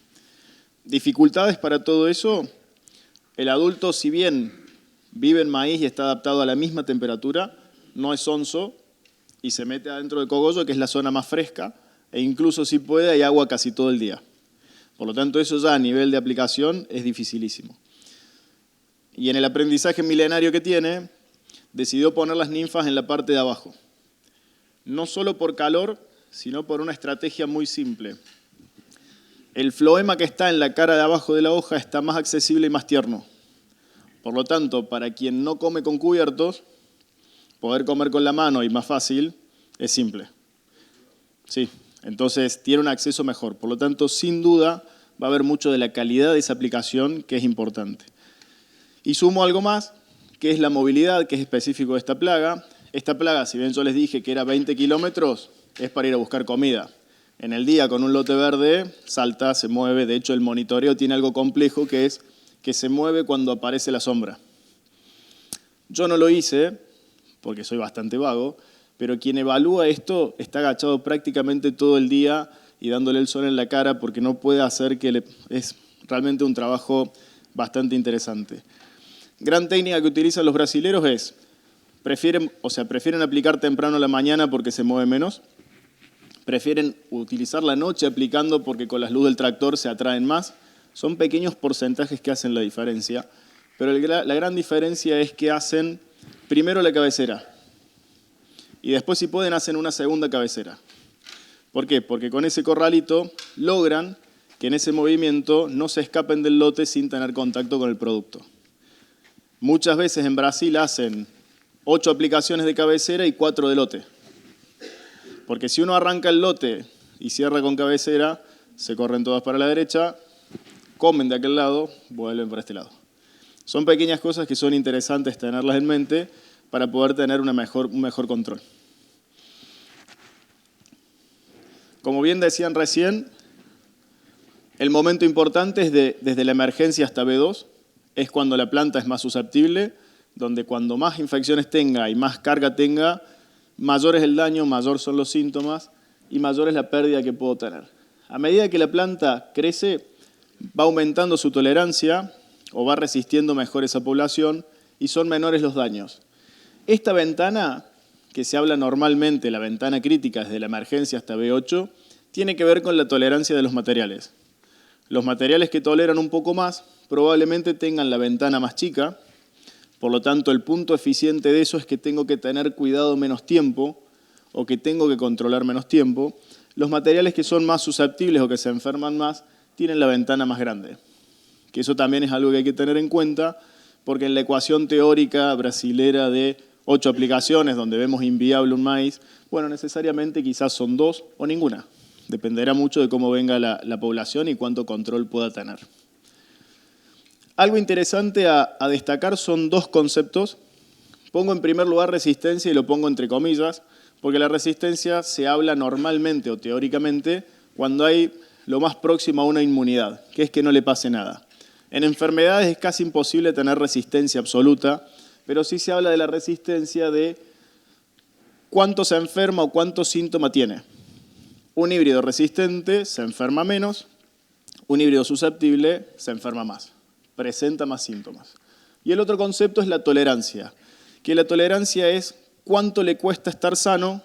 Dificultades para todo eso, el adulto, si bien vive en maíz y está adaptado a la misma temperatura, no es onzo y se mete adentro del cogollo, que es la zona más fresca, e incluso si puede hay agua casi todo el día. Por lo tanto, eso ya a nivel de aplicación es dificilísimo. Y en el aprendizaje milenario que tiene, decidió poner las ninfas en la parte de abajo. No solo por calor, sino por una estrategia muy simple. El floema que está en la cara de abajo de la hoja está más accesible y más tierno. Por lo tanto, para quien no come con cubiertos, poder comer con la mano y más fácil, es simple. Sí, entonces tiene un acceso mejor. Por lo tanto, sin duda, va a haber mucho de la calidad de esa aplicación que es importante. Y sumo algo más, que es la movilidad, que es específico de esta plaga. Esta plaga, si bien yo les dije que era 20 kilómetros, es para ir a buscar comida. En el día, con un lote verde, salta, se mueve. De hecho, el monitoreo tiene algo complejo, que es que se mueve cuando aparece la sombra. Yo no lo hice, porque soy bastante vago, pero quien evalúa esto está agachado prácticamente todo el día y dándole el sol en la cara porque no puede hacer es realmente un trabajo bastante interesante. Gran técnica que utilizan los brasileros es, prefieren aplicar temprano a la mañana porque se mueve menos, prefieren utilizar la noche aplicando porque con las luces del tractor se atraen más. Son pequeños porcentajes que hacen la diferencia, pero la gran diferencia es que hacen primero la cabecera y después, si pueden, hacen una segunda cabecera. ¿Por qué? Porque con ese corralito logran que en ese movimiento no se escapen del lote sin tener contacto con el producto. Muchas veces en Brasil hacen 8 aplicaciones de cabecera y 4 de lote. Porque si uno arranca el lote y cierra con cabecera, se corren todas para la derecha, comen de aquel lado, vuelven para este lado. Son pequeñas cosas que son interesantes tenerlas en mente para poder tener un mejor control. Como bien decían recién, el momento importante es desde la emergencia hasta B2, es cuando la planta es más susceptible, donde cuando más infecciones tenga y más carga tenga, mayor es el daño, mayor son los síntomas y mayor es la pérdida que puedo tener. A medida que la planta crece, va aumentando su tolerancia o va resistiendo mejor esa población y son menores los daños. Esta ventana, que se habla normalmente, la ventana crítica desde la emergencia hasta B8, tiene que ver con la tolerancia de los materiales. Los materiales que toleran un poco más probablemente tengan la ventana más chica, por lo tanto el punto eficiente de eso es que tengo que tener cuidado menos tiempo o que tengo que controlar menos tiempo. Los materiales que son más susceptibles o que se enferman más tienen la ventana más grande. Que eso también es algo que hay que tener en cuenta, porque en la ecuación teórica brasilera de 8 aplicaciones, donde vemos inviable un maíz, bueno, necesariamente quizás son 2 o ninguna. Dependerá mucho de cómo venga la población y cuánto control pueda tener. Algo interesante a destacar son 2 conceptos. Pongo en primer lugar resistencia y lo pongo entre comillas, porque la resistencia se habla normalmente o teóricamente cuando hay lo más próximo a una inmunidad, que es que no le pase nada. En enfermedades es casi imposible tener resistencia absoluta, pero sí se habla de la resistencia de cuánto se enferma o cuánto síntoma tiene. Un híbrido resistente se enferma menos, un híbrido susceptible se enferma más, presenta más síntomas. Y el otro concepto es la tolerancia, que la tolerancia es cuánto le cuesta estar sano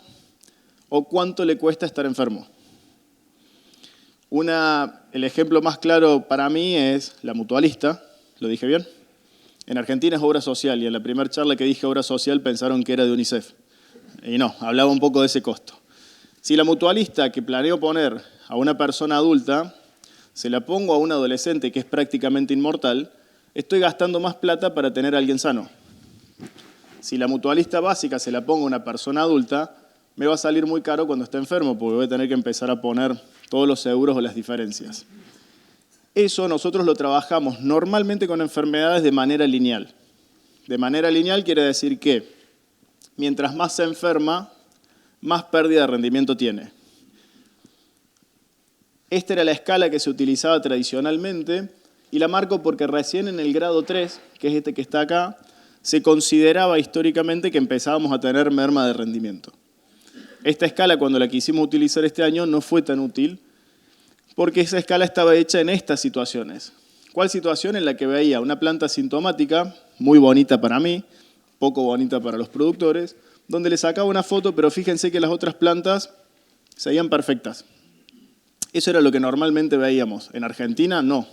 o cuánto le cuesta estar enfermo. El ejemplo más claro para mí es la mutualista, ¿lo dije bien? En Argentina es obra social y en la primera charla que dije obra social pensaron que era de UNICEF. Y no, hablaba un poco de ese costo. Si la mutualista que planeo poner a una persona adulta, se la pongo a un adolescente que es prácticamente inmortal, estoy gastando más plata para tener a alguien sano. Si la mutualista básica se la pongo a una persona adulta, me va a salir muy caro cuando esté enfermo, porque voy a tener que empezar a poner todos los seguros o las diferencias. Eso nosotros lo trabajamos normalmente con enfermedades de manera lineal. De manera lineal quiere decir que mientras más se enferma, más pérdida de rendimiento tiene. Esta era la escala que se utilizaba tradicionalmente y la marco porque recién en el grado 3, que es este que está acá, se consideraba históricamente que empezábamos a tener merma de rendimiento. Esta escala, cuando la quisimos utilizar este año, no fue tan útil porque esa escala estaba hecha en estas situaciones. ¿Cuál situación? En la que veía una planta sintomática, muy bonita para mí, poco bonita para los productores, donde le sacaba una foto, pero fíjense que las otras plantas seguían perfectas. Eso era lo que normalmente veíamos. En Argentina, no.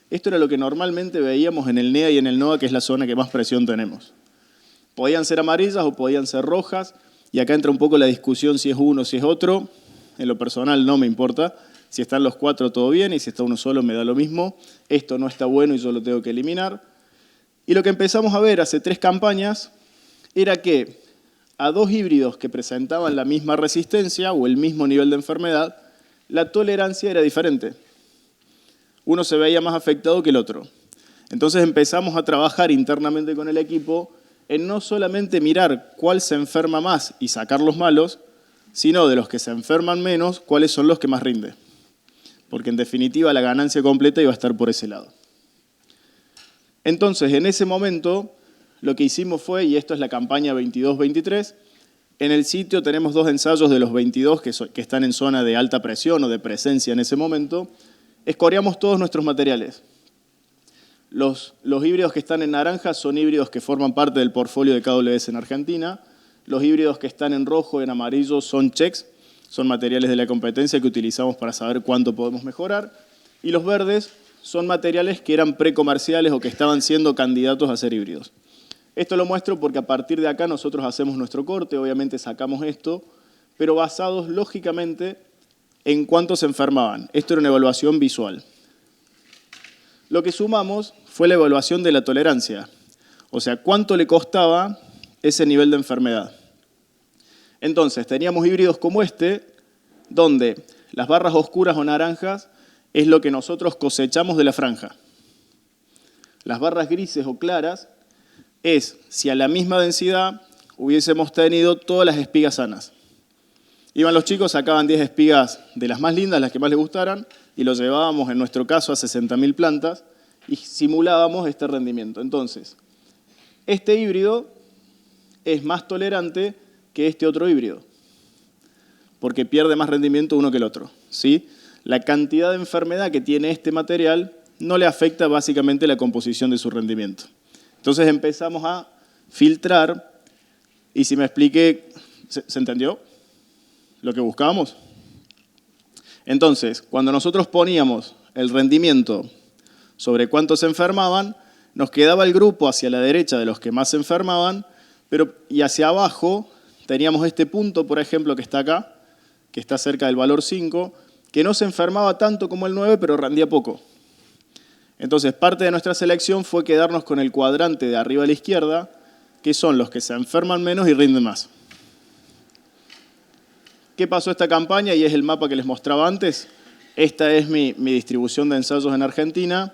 Esto era lo que normalmente veíamos en el NEA y en el NOA, que es la zona que más presión tenemos. Podían ser amarillas o podían ser rojas, y acá entra un poco la discusión si es uno o si es otro. En lo personal no me importa. Si están los 4, todo bien, y si está uno solo me da lo mismo. Esto no está bueno y yo lo tengo que eliminar. Y lo que empezamos a ver hace 3 campañas era que a 2 híbridos que presentaban la misma resistencia o el mismo nivel de enfermedad, la tolerancia era diferente. Uno se veía más afectado que el otro. Entonces empezamos a trabajar internamente con el equipo en no solamente mirar cuál se enferma más y sacar los malos, sino de los que se enferman menos, cuáles son los que más rinden. Porque en definitiva la ganancia completa iba a estar por ese lado. Entonces, en ese momento, lo que hicimos fue, y esto es la campaña 22-23, en el sitio tenemos 2 ensayos de los 22 que están en zona de alta presión o de presencia en ese momento. Escoreamos todos nuestros materiales. Los híbridos que están en naranja son híbridos que forman parte del portfolio de KWS en Argentina. Los híbridos que están en rojo y en amarillo son checks, son materiales de la competencia que utilizamos para saber cuánto podemos mejorar. Y los verdes son materiales que eran precomerciales o que estaban siendo candidatos a ser híbridos. Esto lo muestro porque a partir de acá nosotros hacemos nuestro corte, obviamente sacamos esto, pero basados lógicamente en cuánto se enfermaban. Esto era una evaluación visual. Lo que sumamos fue la evaluación de la tolerancia, o sea, cuánto le costaba ese nivel de enfermedad. Entonces, teníamos híbridos como este, donde las barras oscuras o naranjas es lo que nosotros cosechamos de la franja. Las barras grises o claras es si a la misma densidad hubiésemos tenido todas las espigas sanas. Iban los chicos, sacaban 10 espigas de las más lindas, las que más les gustaran, y lo llevábamos, en nuestro caso, a 60.000 plantas y simulábamos este rendimiento. Entonces, este híbrido es más tolerante que este otro híbrido, porque pierde más rendimiento uno que el otro, ¿sí? La cantidad de enfermedad que tiene este material no le afecta básicamente la composición de su rendimiento. Entonces empezamos a filtrar, y si me expliqué, ¿se entendió lo que buscábamos? Entonces, cuando nosotros poníamos el rendimiento sobre cuántos se enfermaban, nos quedaba el grupo hacia la derecha de los que más se enfermaban, y hacia abajo teníamos este punto, por ejemplo, que está acá, que está cerca del valor 5, que no se enfermaba tanto como el 9, pero rendía poco. Entonces, parte de nuestra selección fue quedarnos con el cuadrante de arriba a la izquierda, que son los que se enferman menos y rinden más. ¿Qué pasó esta campaña? Y es el mapa que les mostraba antes. Esta es mi distribución de ensayos en Argentina.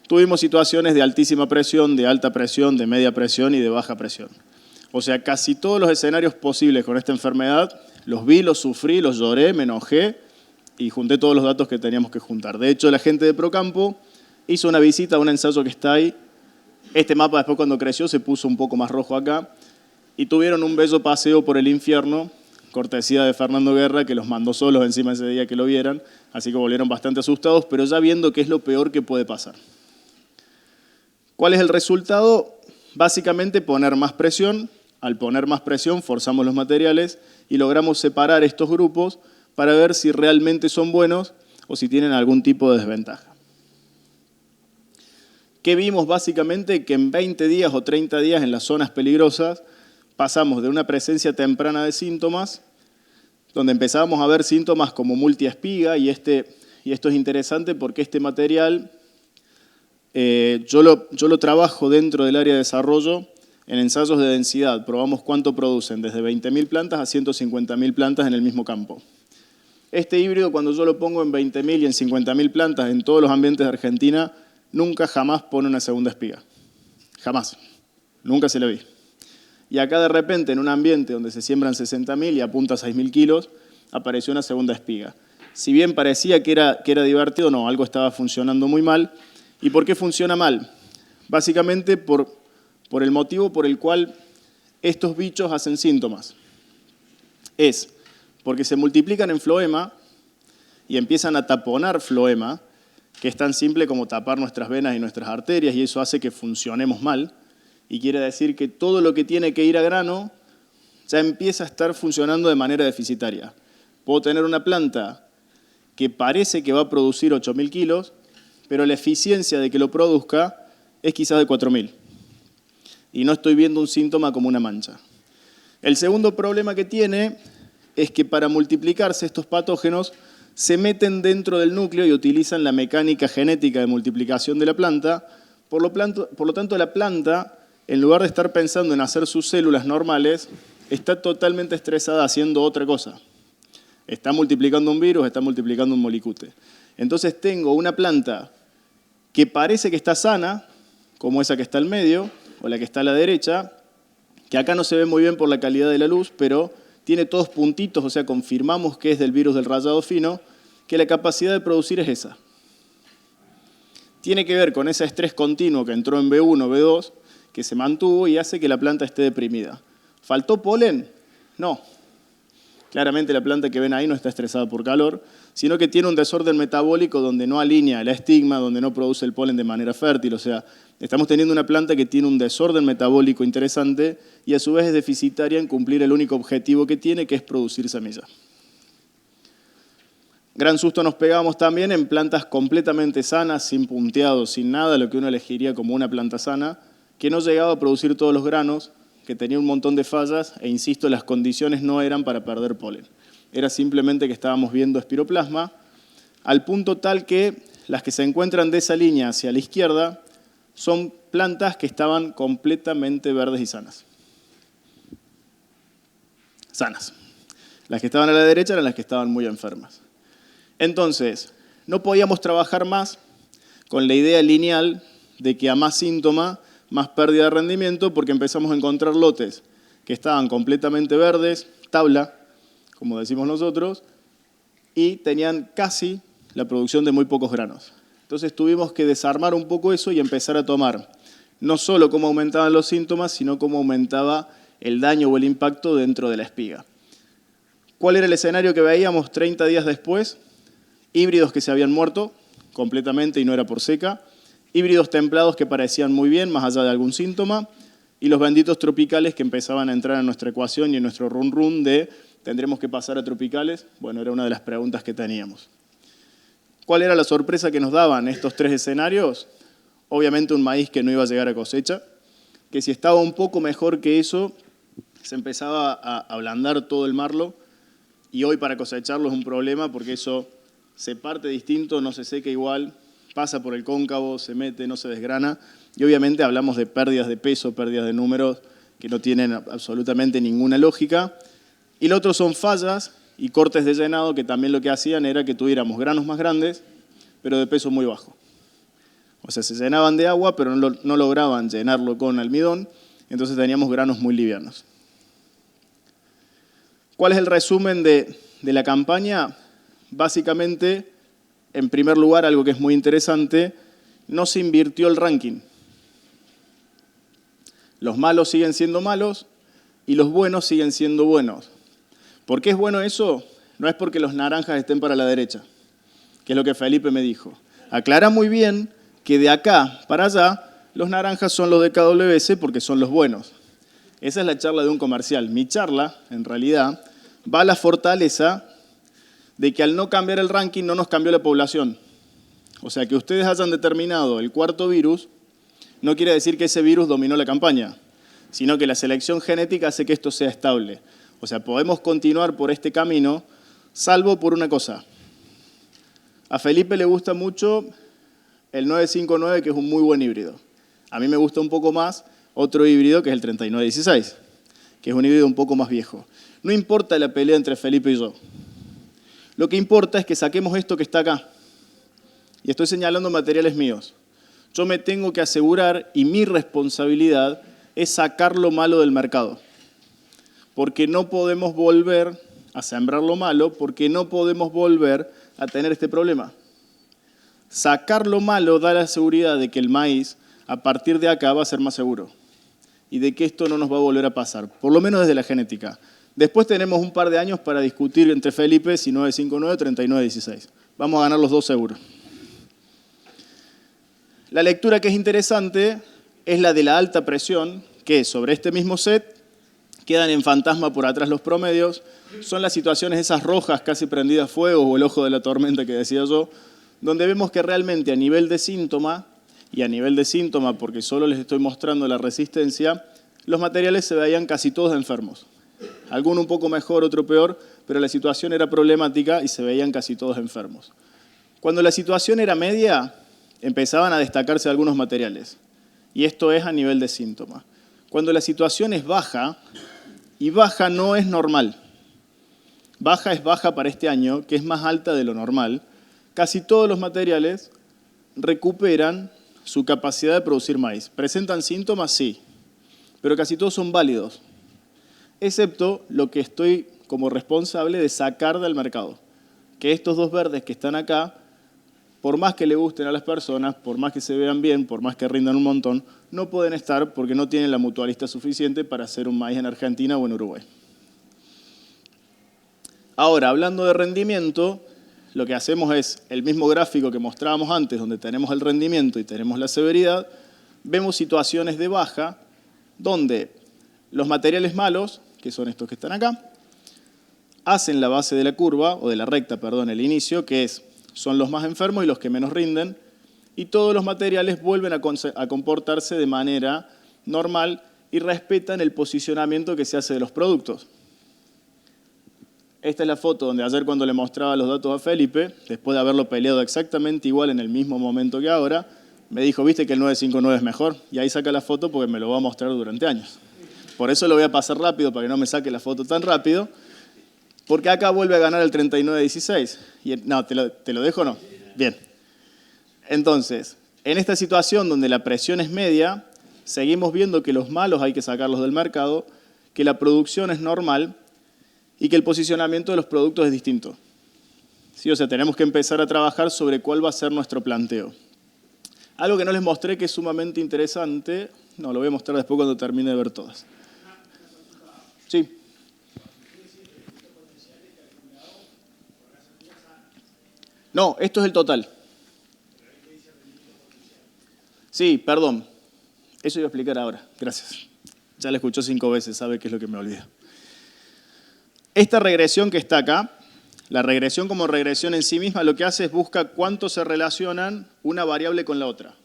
Tuvimos situaciones de altísima presión, de alta presión, de media presión y de baja presión. O sea, casi todos los escenarios posibles con esta enfermedad los vi, los sufrí, los lloré, me enojé y junté todos los datos que teníamos que juntar. De hecho, la gente de Procampo hizo una visita a un ensayo que está ahí. Este mapa después cuando creció se puso un poco más rojo acá y tuvieron un bello paseo por el infierno, cortesía de Fernando Guerra, que los mandó solos encima ese día que lo vieran, así que volvieron bastante asustados, pero ya viendo qué es lo peor que puede pasar. ¿Cuál es el resultado? Básicamente poner más presión. Al poner más presión forzamos los materiales y logramos separar estos grupos para ver si realmente son buenos o si tienen algún tipo de desventaja. ¿Qué vimos básicamente? Que en 20 días o 30 días en las zonas peligrosas pasamos de una presencia temprana de síntomas, donde empezábamos a ver síntomas como multiespiga, y esto es interesante porque este material yo lo trabajo dentro del área de desarrollo en ensayos de densidad. Probamos cuánto producen, desde 20.000 plantas a 150.000 plantas en el mismo campo. Este híbrido, cuando yo lo pongo en 20.000 y en 50.000 plantas en todos los ambientes de Argentina, nunca jamás pone una segunda espiga. Jamás. Nunca se le vi. Y acá de repente, en un ambiente donde se siembran 60.000 y apunta a 6.000 kilos, apareció una segunda espiga. Si bien parecía que era divertido, no, algo estaba funcionando muy mal. ¿Y por qué funciona mal? Básicamente por el motivo por el cual estos bichos hacen síntomas. Es porque se multiplican en floema y empiezan a taponar floema, que es tan simple como tapar nuestras venas y nuestras arterias, y eso hace que funcionemos mal. Y quiere decir que todo lo que tiene que ir a grano ya empieza a estar funcionando de manera deficitaria. Puedo tener una planta que parece que va a producir 8.000 kilos, pero la eficiencia de que lo produzca es quizás de 4.000. Y no estoy viendo un síntoma como una mancha. El segundo problema que tiene es que para multiplicarse estos patógenos se meten dentro del núcleo y utilizan la mecánica genética de multiplicación de la planta. Por lo tanto, la planta, en lugar de estar pensando en hacer sus células normales, está totalmente estresada haciendo otra cosa. Está multiplicando un virus, está multiplicando un molicute. Entonces tengo una planta que parece que está sana, como esa que está al medio, o la que está a la derecha, que acá no se ve muy bien por la calidad de la luz, pero tiene todos puntitos, o sea, confirmamos que es del virus del rayado fino, que la capacidad de producir es esa. Tiene que ver con ese estrés continuo que entró en B1, B2, que se mantuvo y hace que la planta esté deprimida. ¿Faltó polen? No. Claramente la planta que ven ahí no está estresada por calor, sino que tiene un desorden metabólico donde no alinea el estigma, donde no produce el polen de manera fértil. O sea, estamos teniendo una planta que tiene un desorden metabólico interesante y a su vez es deficitaria en cumplir el único objetivo que tiene, que es producir semilla. Gran susto nos pegamos también en plantas completamente sanas, sin punteados, sin nada, lo que uno elegiría como una planta sana, que no llegaba a producir todos los granos, que tenía un montón de fallas, e insisto, las condiciones no eran para perder polen. Era simplemente que estábamos viendo espiroplasma, al punto tal que las que se encuentran de esa línea hacia la izquierda son plantas que estaban completamente verdes y sanas. Sanas. Las que estaban a la derecha eran las que estaban muy enfermas. Entonces, no podíamos trabajar más con la idea lineal de que a más síntoma, más pérdida de rendimiento, porque empezamos a encontrar lotes que estaban completamente verdes, tabla, como decimos nosotros, y tenían casi la producción de muy pocos granos. Entonces tuvimos que desarmar un poco eso y empezar a tomar no solo cómo aumentaban los síntomas, sino cómo aumentaba el daño o el impacto dentro de la espiga. ¿Cuál era el escenario que veíamos 30 días después? Híbridos que se habían muerto completamente y no era por seca, híbridos templados que parecían muy bien, más allá de algún síntoma, y los benditos tropicales que empezaban a entrar en nuestra ecuación y en nuestro run de ¿tendremos que pasar a tropicales? Bueno, era una de las preguntas que teníamos. ¿Cuál era la sorpresa que nos daban estos tres escenarios? Obviamente un maíz que no iba a llegar a cosecha, que si estaba un poco mejor que eso, se empezaba a ablandar todo el marlo, y hoy para cosecharlo es un problema porque eso se parte distinto, no se seca igual, pasa por el cóncavo, se mete, no se desgrana, y obviamente hablamos de pérdidas de peso, pérdidas de números que no tienen absolutamente ninguna lógica. Y lo otro son fallas y cortes de llenado que también lo que hacían era que tuviéramos granos más grandes, pero de peso muy bajo. O sea, se llenaban de agua, pero no lograban llenarlo con almidón, entonces teníamos granos muy livianos. ¿Cuál es el resumen de la campaña? Básicamente, en primer lugar, algo que es muy interesante, no se invirtió el ranking. Los malos siguen siendo malos y los buenos siguen siendo buenos. ¿Por qué es bueno eso? No es porque los naranjas estén para la derecha, que es lo que Felipe me dijo. Aclara muy bien que de acá para allá, los naranjas son los de KWS porque son los buenos. Esa es la charla de un comercial. Mi charla, en realidad, va a la fortaleza de que al no cambiar el ranking no nos cambió la población. O sea, que ustedes hayan determinado el cuarto virus no quiere decir que ese virus dominó la campaña, sino que la selección genética hace que esto sea estable. O sea, podemos continuar por este camino, salvo por una cosa. A Felipe le gusta mucho el 959, que es un muy buen híbrido. A mí me gusta un poco más otro híbrido, que es el 3916, que es un híbrido un poco más viejo. No importa la pelea entre Felipe y yo. Lo que importa es que saquemos esto que está acá. Y estoy señalando materiales míos. Yo me tengo que asegurar, y mi responsabilidad es sacar lo malo del mercado. Porque no podemos volver a sembrar lo malo, porque no podemos volver a tener este problema. Sacar lo malo da la seguridad de que el maíz, a partir de acá, va a ser más seguro. Y de que esto no nos va a volver a pasar, por lo menos desde la genética. Después tenemos un par de años para discutir entre Felipe si 959 o 3916. Vamos a ganar los dos seguros. La lectura que es interesante es la de la alta presión, que sobre este mismo set Quedan en fantasma por atrás los promedios. Son las situaciones esas rojas casi prendidas a fuego o el ojo de la tormenta que decía yo, donde vemos que realmente a nivel de síntoma, y a nivel de síntoma porque solo les estoy mostrando la resistencia, los materiales se veían casi todos enfermos. Alguno un poco mejor, otro peor, pero la situación era problemática y se veían casi todos enfermos. Cuando la situación era media, empezaban a destacarse algunos materiales. Y esto es a nivel de síntoma. Cuando la situación es baja, y baja no es normal. Baja es baja para este año, que es más alta de lo normal. Casi todos los materiales recuperan su capacidad de producir maíz. ¿Presentan síntomas? Sí, pero casi todos son válidos, excepto lo que estoy como responsable de sacar del mercado, que estos dos verdes que están acá, por más que le gusten a las personas, por más que se vean bien, por más que rindan un montón, no pueden estar porque no tienen la mutualista suficiente para hacer un maíz en Argentina o en Uruguay. Ahora, hablando de rendimiento, lo que hacemos es el mismo gráfico que mostrábamos antes, donde tenemos el rendimiento y tenemos la severidad, vemos situaciones de baja, donde los materiales malos, que son estos que están acá, hacen la base de la curva, o de la recta, perdón, el inicio, que son los más enfermos y los que menos rinden, y todos los materiales vuelven a comportarse de manera normal y respetan el posicionamiento que se hace de los productos. Esta es la foto donde ayer cuando le mostraba los datos a Felipe, después de haberlo peleado exactamente igual en el mismo momento que ahora, me dijo, ¿viste que el 959 es mejor? Y ahí saca la foto porque me lo va a mostrar durante años. Por eso lo voy a pasar rápido, para que no me saque la foto tan rápido, porque acá vuelve a ganar el 3916. No, ¿te lo dejo o no? Bien. Entonces, en esta situación donde la presión es media, seguimos viendo que los malos hay que sacarlos del mercado, que la producción es normal y que el posicionamiento de los productos es distinto. ¿Sí? O sea, tenemos que empezar a trabajar sobre cuál va a ser nuestro planteo. Algo que no les mostré que es sumamente interesante, no, lo voy a mostrar después cuando termine de ver todas. Sí. No, esto es el total. Sí, perdón. Eso iba a explicar ahora. Gracias. Ya la escuchó 5 veces, sabe qué es lo que me olvido. Esta regresión que está acá, la regresión como regresión en sí misma, lo que hace es busca cuánto se relacionan una variable con la otra.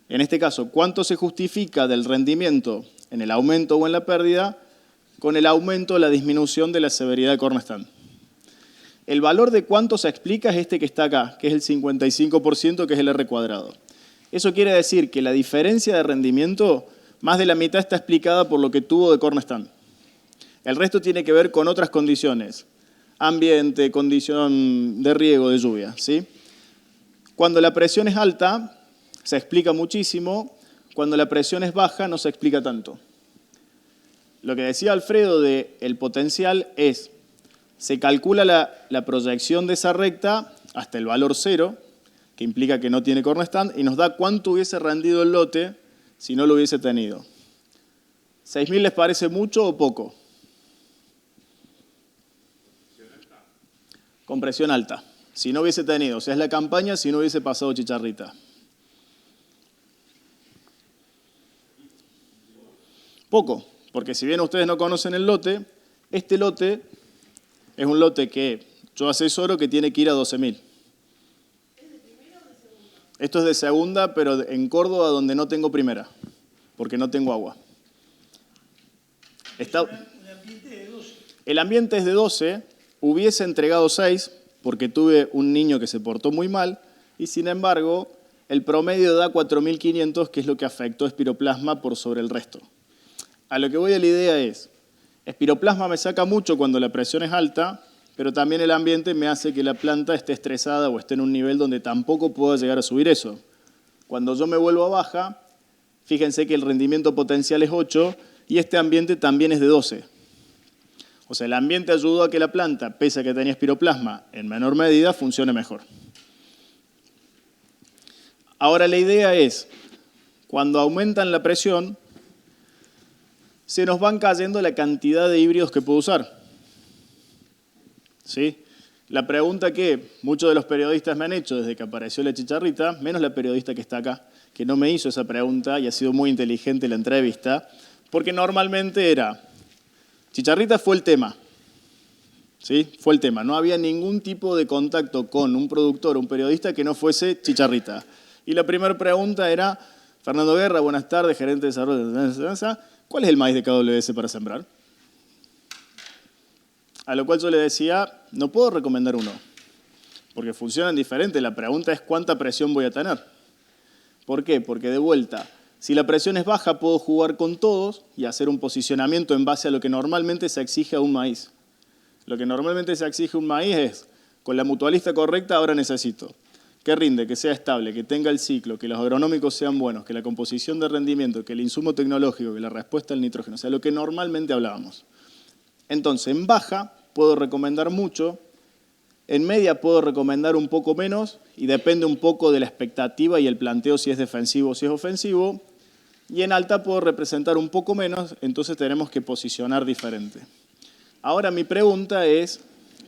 En este caso, cuánto se justifica del rendimiento en el aumento o en la pérdida con el aumento o la disminución de la severidad de Cornerstone. El valor de cuánto se explica es este que está acá, que es el 55%, que es el R cuadrado. Eso quiere decir que la diferencia de rendimiento, más de la mitad está explicada por lo que tuvo de Cornerstone. El resto tiene que ver con otras condiciones, ambiente, condición de riego, de lluvia, ¿sí? Cuando la presión es alta, se explica muchísimo. Cuando la presión es baja, no se explica tanto. Lo que decía Alfredo del potencial es, se calcula la proyección de esa recta hasta el valor 0, que implica que no tiene Cornerstone, y nos da cuánto hubiese rendido el lote si no lo hubiese tenido. ¿6.000 les parece mucho o poco? Con presión alta. Si no hubiese tenido, o sea, es la campaña si no hubiese pasado chicharrita. Poco, porque si bien ustedes no conocen el lote, este lote es un lote que yo asesoro que tiene que ir a 12.000. Esto es de segunda, pero en Córdoba donde no tengo primera, porque no tengo agua. El ambiente es de 12, hubiese entregado 6, porque tuve un niño que se portó muy mal, y sin embargo, el promedio da 4.500, que es lo que afectó a Espiroplasma por sobre el resto. A lo que voy a la idea es, Espiroplasma me saca mucho cuando la presión es alta, pero también el ambiente me hace que la planta esté estresada o esté en un nivel donde tampoco pueda llegar a subir eso. Cuando yo me vuelvo a baja, fíjense que el rendimiento potencial es 8 y este ambiente también es de 12. O sea, el ambiente ayudó a que la planta, pese a que tenía espiroplasma, en menor medida funcione mejor. Ahora la idea es, cuando aumentan la presión, se nos van cayendo la cantidad de híbridos que puedo usar. ¿Sí? La pregunta que muchos de los periodistas me han hecho desde que apareció la chicharrita, menos la periodista que está acá, que no me hizo esa pregunta y ha sido muy inteligente la entrevista, porque normalmente era, Chicharrita fue el tema. ¿Sí? Fue el tema. No había ningún tipo de contacto con un productor, un periodista que no fuese Chicharrita. Y la primera pregunta era, Fernando Guerra, buenas tardes, gerente de desarrollo. ¿Cuál es el maíz de KWS para sembrar? A lo cual yo le decía, no puedo recomendar uno, porque funcionan diferente. La pregunta es cuánta presión voy a tener. ¿Por qué? Porque de vuelta, si la presión es baja, puedo jugar con todos y hacer un posicionamiento en base a lo que normalmente se exige a un maíz. Lo que normalmente se exige a un maíz es, con la mutualista correcta, ahora necesito que rinde, que sea estable, que tenga el ciclo, que los agronómicos sean buenos, que la composición de rendimiento, que el insumo tecnológico, que la respuesta al nitrógeno, o sea, lo que normalmente hablábamos. Entonces, en baja puedo recomendar mucho, en media puedo recomendar un poco menos y depende un poco de la expectativa y el planteo si es defensivo o si es ofensivo. Y en alta puedo representar un poco menos, entonces tenemos que posicionar diferente. Ahora mi pregunta es,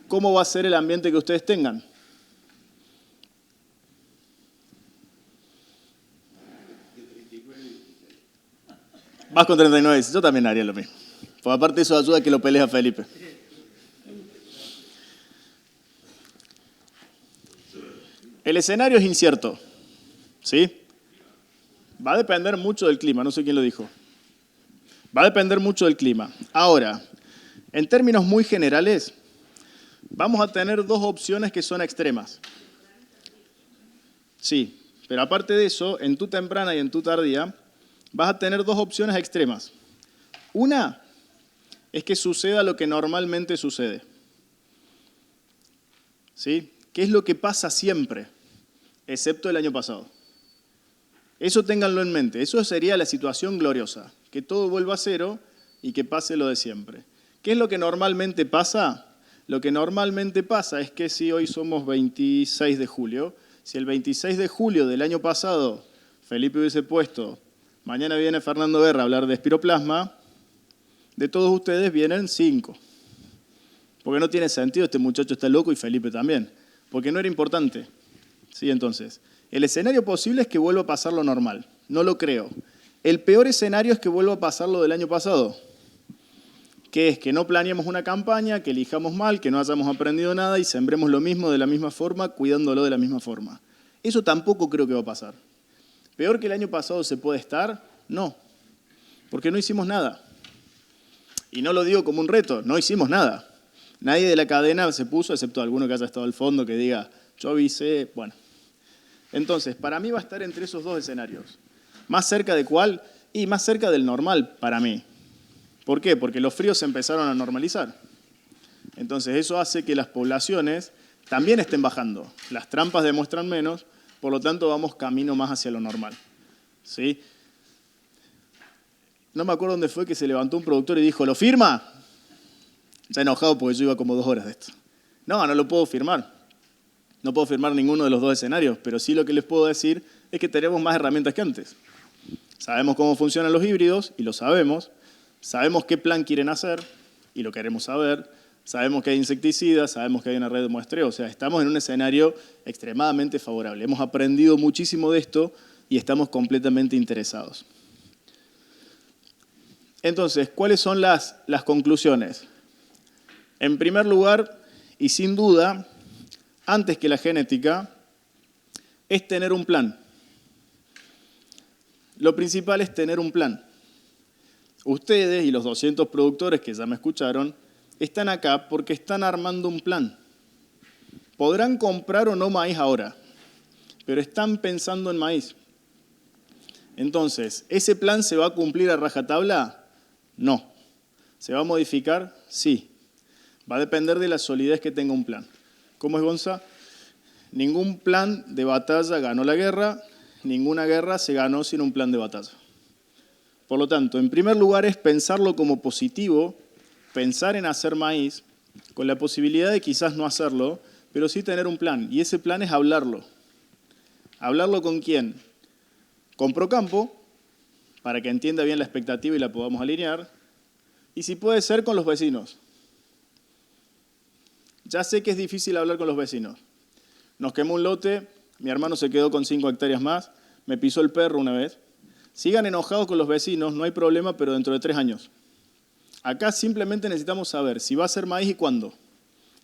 ¿cómo va a ser el ambiente que ustedes tengan? Vas con 39, yo también haría lo mismo. Por aparte eso ayuda a que lo pelees a Felipe. El escenario es incierto, ¿sí? Va a depender mucho del clima, no sé quién lo dijo. Va a depender mucho del clima. Ahora, en términos muy generales, vamos a tener dos opciones que son extremas. Sí, pero aparte de eso, en tu temprana y en tu tardía, vas a tener dos opciones extremas. Una es que suceda lo que normalmente sucede. ¿Sí? ¿Qué es lo que pasa siempre? Excepto el año pasado. Eso ténganlo en mente. Eso sería la situación gloriosa. Que todo vuelva a cero y que pase lo de siempre. ¿Qué es lo que normalmente pasa? Lo que normalmente pasa es que si hoy somos 26 de julio, si el 26 de julio del año pasado Felipe hubiese puesto, mañana viene Fernando Guerra a hablar de espiroplasma, de todos ustedes vienen 5. Porque no tiene sentido, este muchacho está loco y Felipe también. Porque no era importante. ¿Sí? Entonces, el escenario posible es que vuelva a pasar lo normal. No lo creo. El peor escenario es que vuelva a pasar lo del año pasado. Que es que no planeemos una campaña, que elijamos mal, que no hayamos aprendido nada y sembremos lo mismo de la misma forma, cuidándolo de la misma forma. Eso tampoco creo que va a pasar. ¿Peor que el año pasado se puede estar? No. Porque no hicimos nada. Y no lo digo como un reto, no hicimos nada. Nadie de la cadena se puso, excepto alguno que haya estado al fondo, que diga, yo avisé, bueno. Entonces, para mí va a estar entre esos dos escenarios. ¿Más cerca de cuál? Y más cerca del normal, para mí. ¿Por qué? Porque los fríos se empezaron a normalizar. Entonces, eso hace que las poblaciones también estén bajando. Las trampas demuestran menos, por lo tanto, vamos camino más hacia lo normal. ¿Sí? No me acuerdo dónde fue que se levantó un productor y dijo, ¿lo firma? Ya enojado porque yo iba como 2 horas de esto. No, no lo puedo firmar. No puedo firmar ninguno de los dos escenarios, pero sí lo que les puedo decir es que tenemos más herramientas que antes. Sabemos cómo funcionan los híbridos y lo sabemos. Sabemos qué plan quieren hacer y lo queremos saber. Sabemos que hay insecticidas, sabemos que hay una red de muestreo. O sea, estamos en un escenario extremadamente favorable. Hemos aprendido muchísimo de esto y estamos completamente interesados. Entonces, ¿cuáles son las conclusiones? En primer lugar, y sin duda, antes que la genética, es tener un plan. Lo principal es tener un plan. Ustedes y los 200 productores que ya me escucharon, están acá porque están armando un plan. Podrán comprar o no maíz ahora, pero están pensando en maíz. Entonces, ¿ese plan se va a cumplir a rajatabla? No. ¿Se va a modificar? Sí. Va a depender de la solidez que tenga un plan. ¿Cómo es, Gonza? Ningún plan de batalla ganó la guerra, ninguna guerra se ganó sin un plan de batalla. Por lo tanto, en primer lugar es pensarlo como positivo, pensar en hacer maíz, con la posibilidad de quizás no hacerlo, pero sí tener un plan. Y ese plan es hablarlo. ¿Hablarlo con quién? Con Procampo, para que entienda bien la expectativa y la podamos alinear, y si puede ser con los vecinos. Ya sé que es difícil hablar con los vecinos. Nos quemó un lote, mi hermano se quedó con 5 hectáreas más, me pisó el perro una vez. Sigan enojados con los vecinos, no hay problema, pero dentro de 3 años. Acá simplemente necesitamos saber si va a ser maíz y cuándo.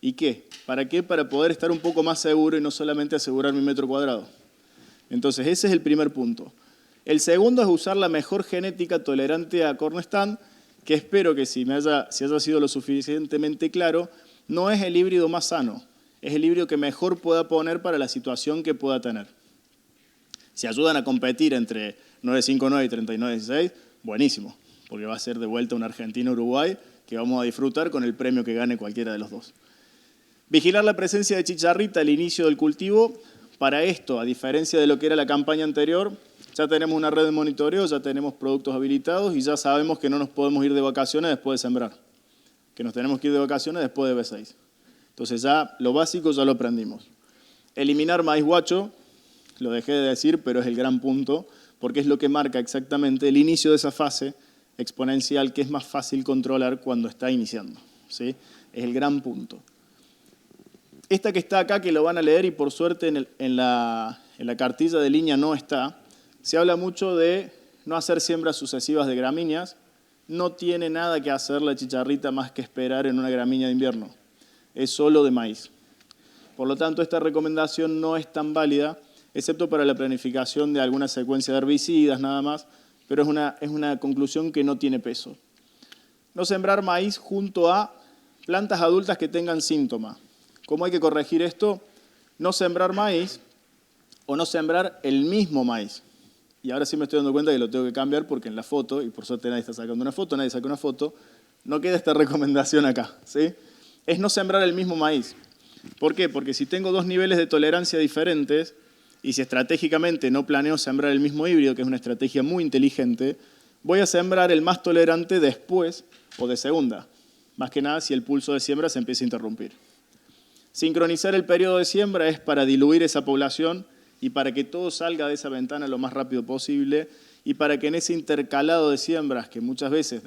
¿Y qué? ¿Para qué? Para poder estar un poco más seguro y no solamente asegurar mi metro cuadrado. Entonces, ese es el primer punto. El segundo es usar la mejor genética tolerante a corn stand, que espero que si haya sido lo suficientemente claro, no es el híbrido más sano, es el híbrido que mejor pueda poner para la situación que pueda tener. Si ayudan a competir entre 959 y 3916, buenísimo, porque va a ser de vuelta un Argentina-Uruguay que vamos a disfrutar con el premio que gane cualquiera de los dos. Vigilar la presencia de chicharrita al inicio del cultivo. Para esto, a diferencia de lo que era la campaña anterior, ya tenemos una red de monitoreo, ya tenemos productos habilitados y ya sabemos que no nos podemos ir de vacaciones después de sembrar, que nos tenemos que ir de vacaciones después de B6. Entonces ya lo básico ya lo aprendimos. Eliminar maíz guacho, lo dejé de decir, pero es el gran punto, porque es lo que marca exactamente el inicio de esa fase exponencial que es más fácil controlar cuando está iniciando, ¿sí? Es el gran punto. Esta que está acá, que lo van a leer y por suerte en la cartilla de línea no está, se habla mucho de no hacer siembras sucesivas de gramíneas. No tiene nada que hacer la chicharrita más que esperar en una gramínea de invierno. Es solo de maíz. Por lo tanto, esta recomendación no es tan válida, excepto para la planificación de alguna secuencia de herbicidas, nada más, pero es una conclusión que no tiene peso. No sembrar maíz junto a plantas adultas que tengan síntomas. ¿Cómo hay que corregir esto? No sembrar maíz o no sembrar el mismo maíz. Y ahora sí me estoy dando cuenta que lo tengo que cambiar porque en la foto, y por suerte nadie está sacando una foto, nadie saca una foto, no queda esta recomendación acá, ¿sí? Es no sembrar el mismo maíz. ¿Por qué? Porque si tengo dos niveles de tolerancia diferentes y si estratégicamente no planeo sembrar el mismo híbrido, que es una estrategia muy inteligente, voy a sembrar el más tolerante después o de segunda. Más que nada si el pulso de siembra se empieza a interrumpir. Sincronizar el periodo de siembra es para diluir esa población y para que todo salga de esa ventana lo más rápido posible y para que en ese intercalado de siembras, que muchas veces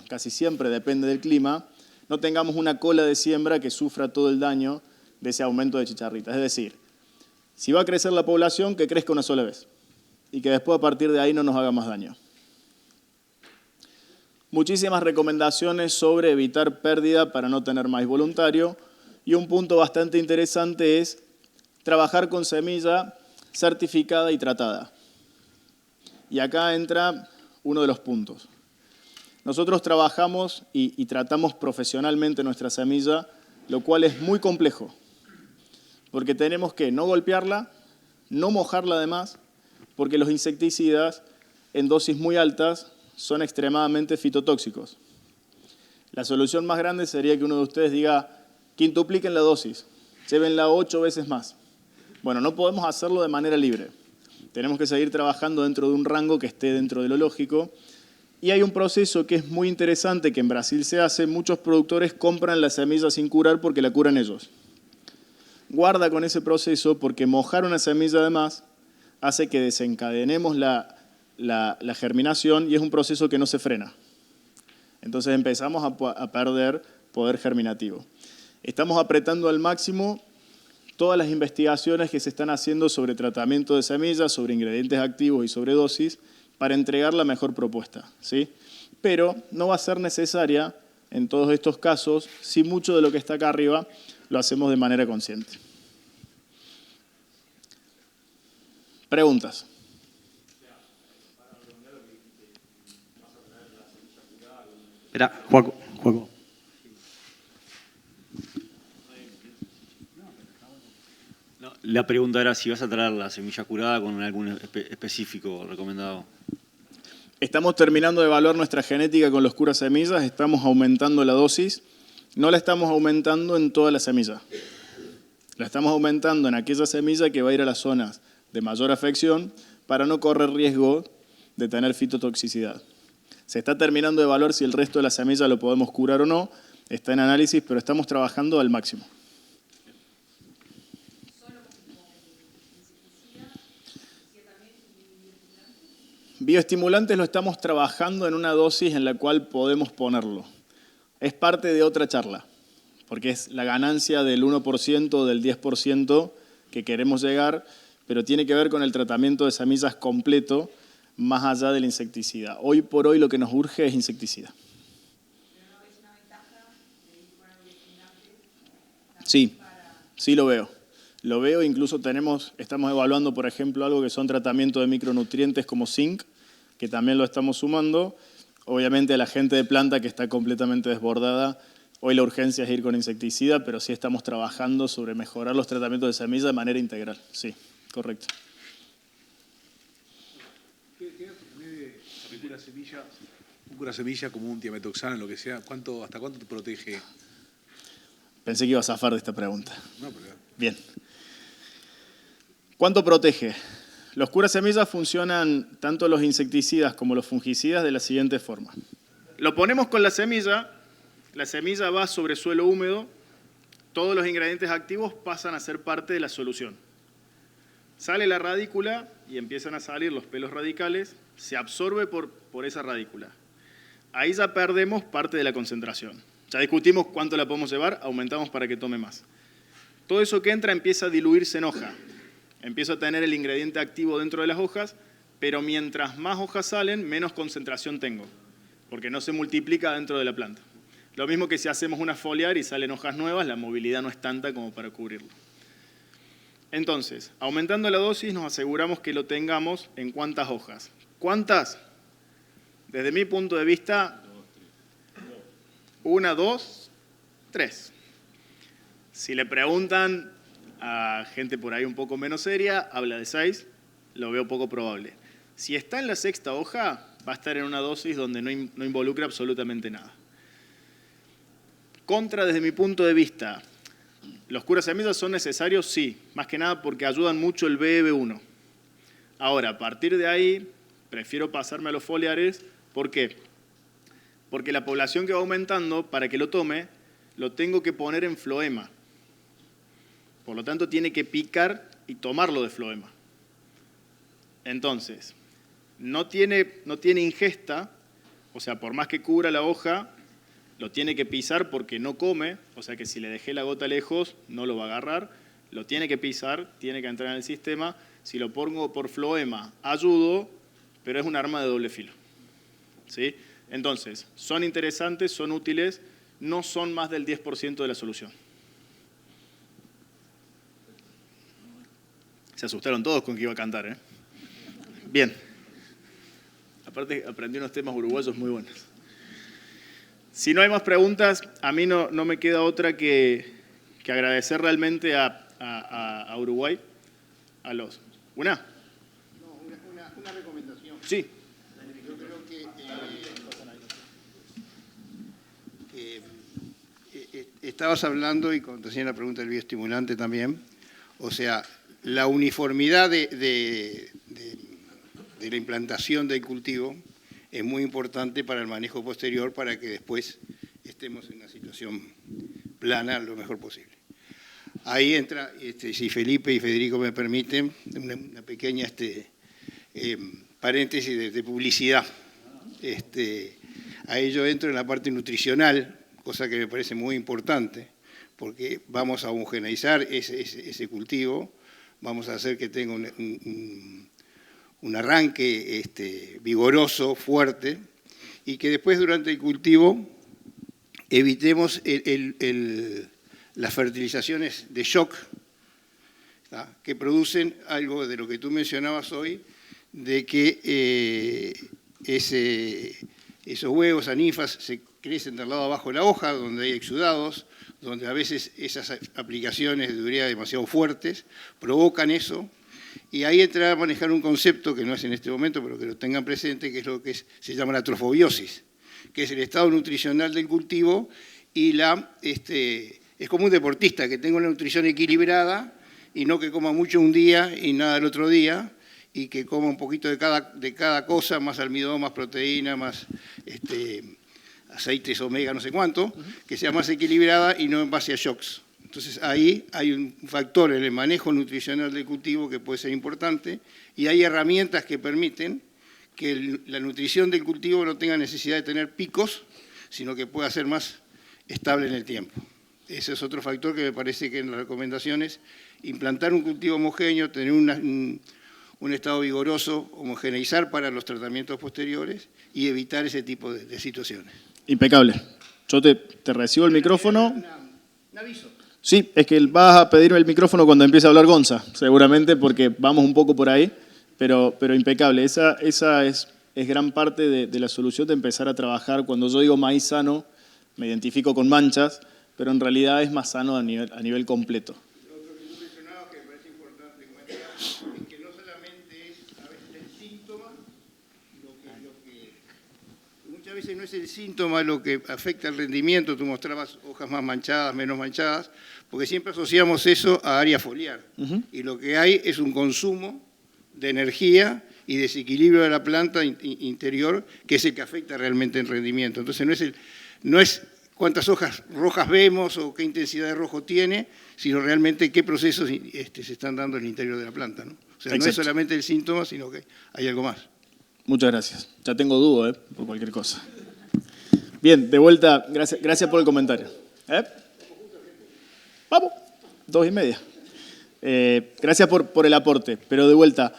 casi siempre depende del clima, no tengamos una cola de siembra que sufra todo el daño de ese aumento de chicharritas. Es decir, si va a crecer la población, que crezca una sola vez y que después a partir de ahí no nos haga más daño. Muchísimas recomendaciones sobre evitar pérdida para no tener maíz voluntario. Y un punto bastante interesante es trabajar con semilla certificada y tratada. Y acá entra uno de los puntos. Nosotros trabajamos y tratamos profesionalmente nuestra semilla, lo cual es muy complejo, porque tenemos que no golpearla, no mojarla además, porque los insecticidas en dosis muy altas son extremadamente fitotóxicos. La solución más grande sería que uno de ustedes diga: quintupliquen la dosis, llévenla 8 veces más. Bueno, no podemos hacerlo de manera libre. Tenemos que seguir trabajando dentro de un rango que esté dentro de lo lógico. Y hay un proceso que es muy interesante, que en Brasil se hace. Muchos productores compran la semilla sin curar porque la curan ellos. Guarda con ese proceso porque mojar una semilla además hace que desencadenemos la germinación y es un proceso que no se frena. Entonces empezamos a perder poder germinativo. Estamos apretando al máximo todas las investigaciones que se están haciendo sobre tratamiento de semillas, sobre ingredientes activos y sobre dosis para entregar la mejor propuesta, ¿sí? Pero no va a ser necesaria en todos estos casos si mucho de lo que está acá arriba lo hacemos de manera consciente. Preguntas. Espera, Juaco. La pregunta era si vas a traer la semilla curada con algún específico recomendado. Estamos terminando de evaluar nuestra genética con los curas semillas, estamos aumentando la dosis. No la estamos aumentando en toda la semilla. La estamos aumentando en aquella semilla que va a ir a las zonas de mayor afección para no correr riesgo de tener fitotoxicidad. Se está terminando de evaluar si el resto de la semilla lo podemos curar o no. Está en análisis, pero estamos trabajando al máximo. Bioestimulantes lo estamos trabajando en una dosis en la cual podemos ponerlo. Es parte de otra charla, porque es la ganancia del 1%, del 10% que queremos llegar, pero tiene que ver con el tratamiento de semillas completo, más allá del insecticida. Hoy por hoy lo que nos urge es insecticida. Sí, sí lo veo. Lo veo, incluso estamos evaluando, por ejemplo, algo que son tratamientos de micronutrientes como zinc, que también lo estamos sumando. Obviamente a la gente de planta que está completamente desbordada, hoy la urgencia es ir con insecticida, pero sí estamos trabajando sobre mejorar los tratamientos de semilla de manera integral. Sí, correcto. ¿Qué un cura semilla como un tiametoxano, lo que sea, hasta cuánto te protege? Pensé que iba a zafar de esta pregunta. No, pero... Bien. ¿Cuánto protege? Los curasemillas funcionan tanto los insecticidas como los fungicidas de la siguiente forma. Lo ponemos con la semilla va sobre suelo húmedo, todos los ingredientes activos pasan a ser parte de la solución. Sale la radícula y empiezan a salir los pelos radicales, se absorbe por esa radícula. Ahí ya perdemos parte de la concentración. Ya discutimos cuánto la podemos llevar, aumentamos para que tome más. Todo eso que entra empieza a diluirse en hoja. Empiezo a tener el ingrediente activo dentro de las hojas, pero mientras más hojas salen, menos concentración tengo, porque no se multiplica dentro de la planta. Lo mismo que si hacemos una foliar y salen hojas nuevas, la movilidad no es tanta como para cubrirlo. Entonces, aumentando la dosis, nos aseguramos que lo tengamos en ¿cuántas hojas? ¿Cuántas? Desde mi punto de vista, 1, 2, 3. Si le preguntan a gente por ahí un poco menos seria, habla de 6, lo veo poco probable. Si está en la 6ª hoja, va a estar en una dosis donde no involucra absolutamente nada. Desde mi punto de vista, ¿los curasemillas son necesarios? Sí, más que nada porque ayudan mucho el BEB1. Ahora, a partir de ahí, prefiero pasarme a los foliares. ¿Por qué? Porque la población que va aumentando, para que lo tome, lo tengo que poner en floema. Por lo tanto, tiene que picar y tomarlo de floema. Entonces, no tiene ingesta, o sea, por más que cubra la hoja, lo tiene que pisar porque no come, o sea que si le dejé la gota lejos, no lo va a agarrar, lo tiene que pisar, tiene que entrar en el sistema. Si lo pongo por floema, ayudo, pero es un arma de doble filo. ¿Sí? Entonces, son interesantes, son útiles, no son más del 10% de la solución. Se asustaron todos con que iba a cantar, ¿eh? Bien. Aparte, aprendí unos temas uruguayos muy buenos. Si no hay más preguntas, a mí no me queda otra que agradecer realmente a Uruguay, a los... ¿Una? No, una recomendación. Sí. Yo creo que estabas hablando, y cuando te hacían la pregunta del bioestimulante también, o sea, la uniformidad de la implantación del cultivo es muy importante para el manejo posterior, para que después estemos en una situación plana lo mejor posible. Ahí entra, si Felipe y Federico me permiten, una pequeña paréntesis de publicidad. Ahí yo entro en la parte nutricional, cosa que me parece muy importante, porque vamos a homogeneizar ese cultivo, vamos a hacer que tenga un arranque vigoroso, fuerte, y que después durante el cultivo evitemos las fertilizaciones de shock, ¿tá?, que producen algo de lo que tú mencionabas hoy, de que esos huevos, ninfas, se crecen del lado abajo de la hoja, donde hay exudados, donde a veces esas aplicaciones de urea demasiado fuertes provocan eso, y ahí entra a manejar un concepto que no es en este momento, pero que lo tengan presente, que es lo que se llama la trofobiosis, que es el estado nutricional del cultivo, y es como un deportista, que tenga una nutrición equilibrada, y no que coma mucho un día y nada el otro día, y que coma un poquito de cada cosa, más almidón, más proteína, más aceites omega, no sé cuánto, que sea más equilibrada y no en base a shocks. Entonces ahí hay un factor en el manejo nutricional del cultivo que puede ser importante, y hay herramientas que permiten que la nutrición del cultivo no tenga necesidad de tener picos, sino que pueda ser más estable en el tiempo. Ese es otro factor que me parece que en las recomendaciones, implantar un cultivo homogéneo, tener un estado vigoroso, homogeneizar para los tratamientos posteriores y evitar ese tipo de situaciones. Impecable. Yo te recibo el micrófono. Un aviso. Sí, es que vas a pedirme el micrófono cuando empiece a hablar Gonza, seguramente, porque vamos un poco por ahí, pero impecable. Esa es gran parte de la solución de empezar a trabajar. Cuando yo digo maíz sano, me identifico con manchas, pero en realidad es más sano a nivel completo. Lo otro que tú mencionabas que me parece importante comentar es que no solamente es a veces el síntoma, muchas veces no es el síntoma lo que afecta el rendimiento. Tú mostrabas hojas más manchadas, menos manchadas, porque siempre asociamos eso a área foliar. Y lo que hay es un consumo de energía y desequilibrio de la planta interior, que es el que afecta realmente el rendimiento. Entonces no es cuántas hojas rojas vemos o qué intensidad de rojo tiene, sino realmente qué procesos se están dando en el interior de la planta, ¿no? O sea, no es solamente el síntoma, sino que hay algo más. Muchas gracias. Ya tengo duda, por cualquier cosa. Bien, de vuelta, gracias por el comentario. Vamos, 2:30. Gracias por el aporte, pero de vuelta,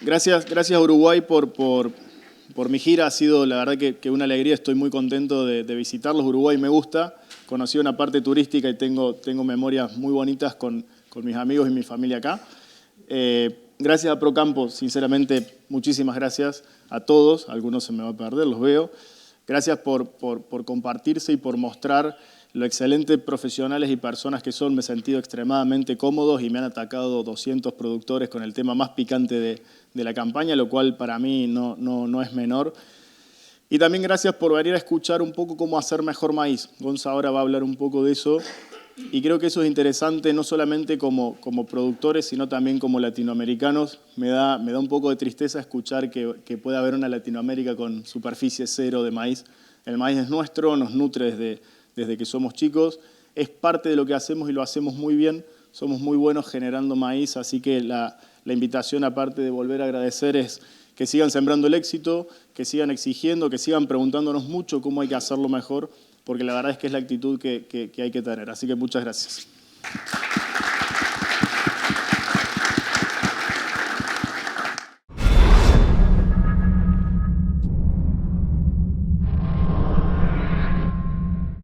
gracias a Uruguay por mi gira. Ha sido la verdad que una alegría. Estoy muy contento de visitarlos. Uruguay me gusta. Conocí una parte turística y tengo memorias muy bonitas con mis amigos y mi familia acá. Gracias a Procampo, sinceramente, muchísimas gracias a todos. Algunos se me va a perder, los veo. Gracias por compartirse y por mostrar lo excelentes profesionales y personas que son. Me he sentido extremadamente cómodos y me han atacado 200 productores con el tema más picante de la campaña, lo cual para mí no es menor. Y también gracias por venir a escuchar un poco cómo hacer mejor maíz. Gonza ahora va a hablar un poco de eso. Y creo que eso es interesante, no solamente como productores, sino también como latinoamericanos. Me da un poco de tristeza escuchar que puede haber una Latinoamérica con superficie cero de maíz. El maíz es nuestro, nos nutre desde que somos chicos. Es parte de lo que hacemos y lo hacemos muy bien. Somos muy buenos generando maíz, así que la invitación, aparte de volver a agradecer, es que sigan sembrando el éxito, que sigan exigiendo, que sigan preguntándonos mucho cómo hay que hacerlo mejor, porque la verdad es que es la actitud que hay que tener. Así que muchas gracias.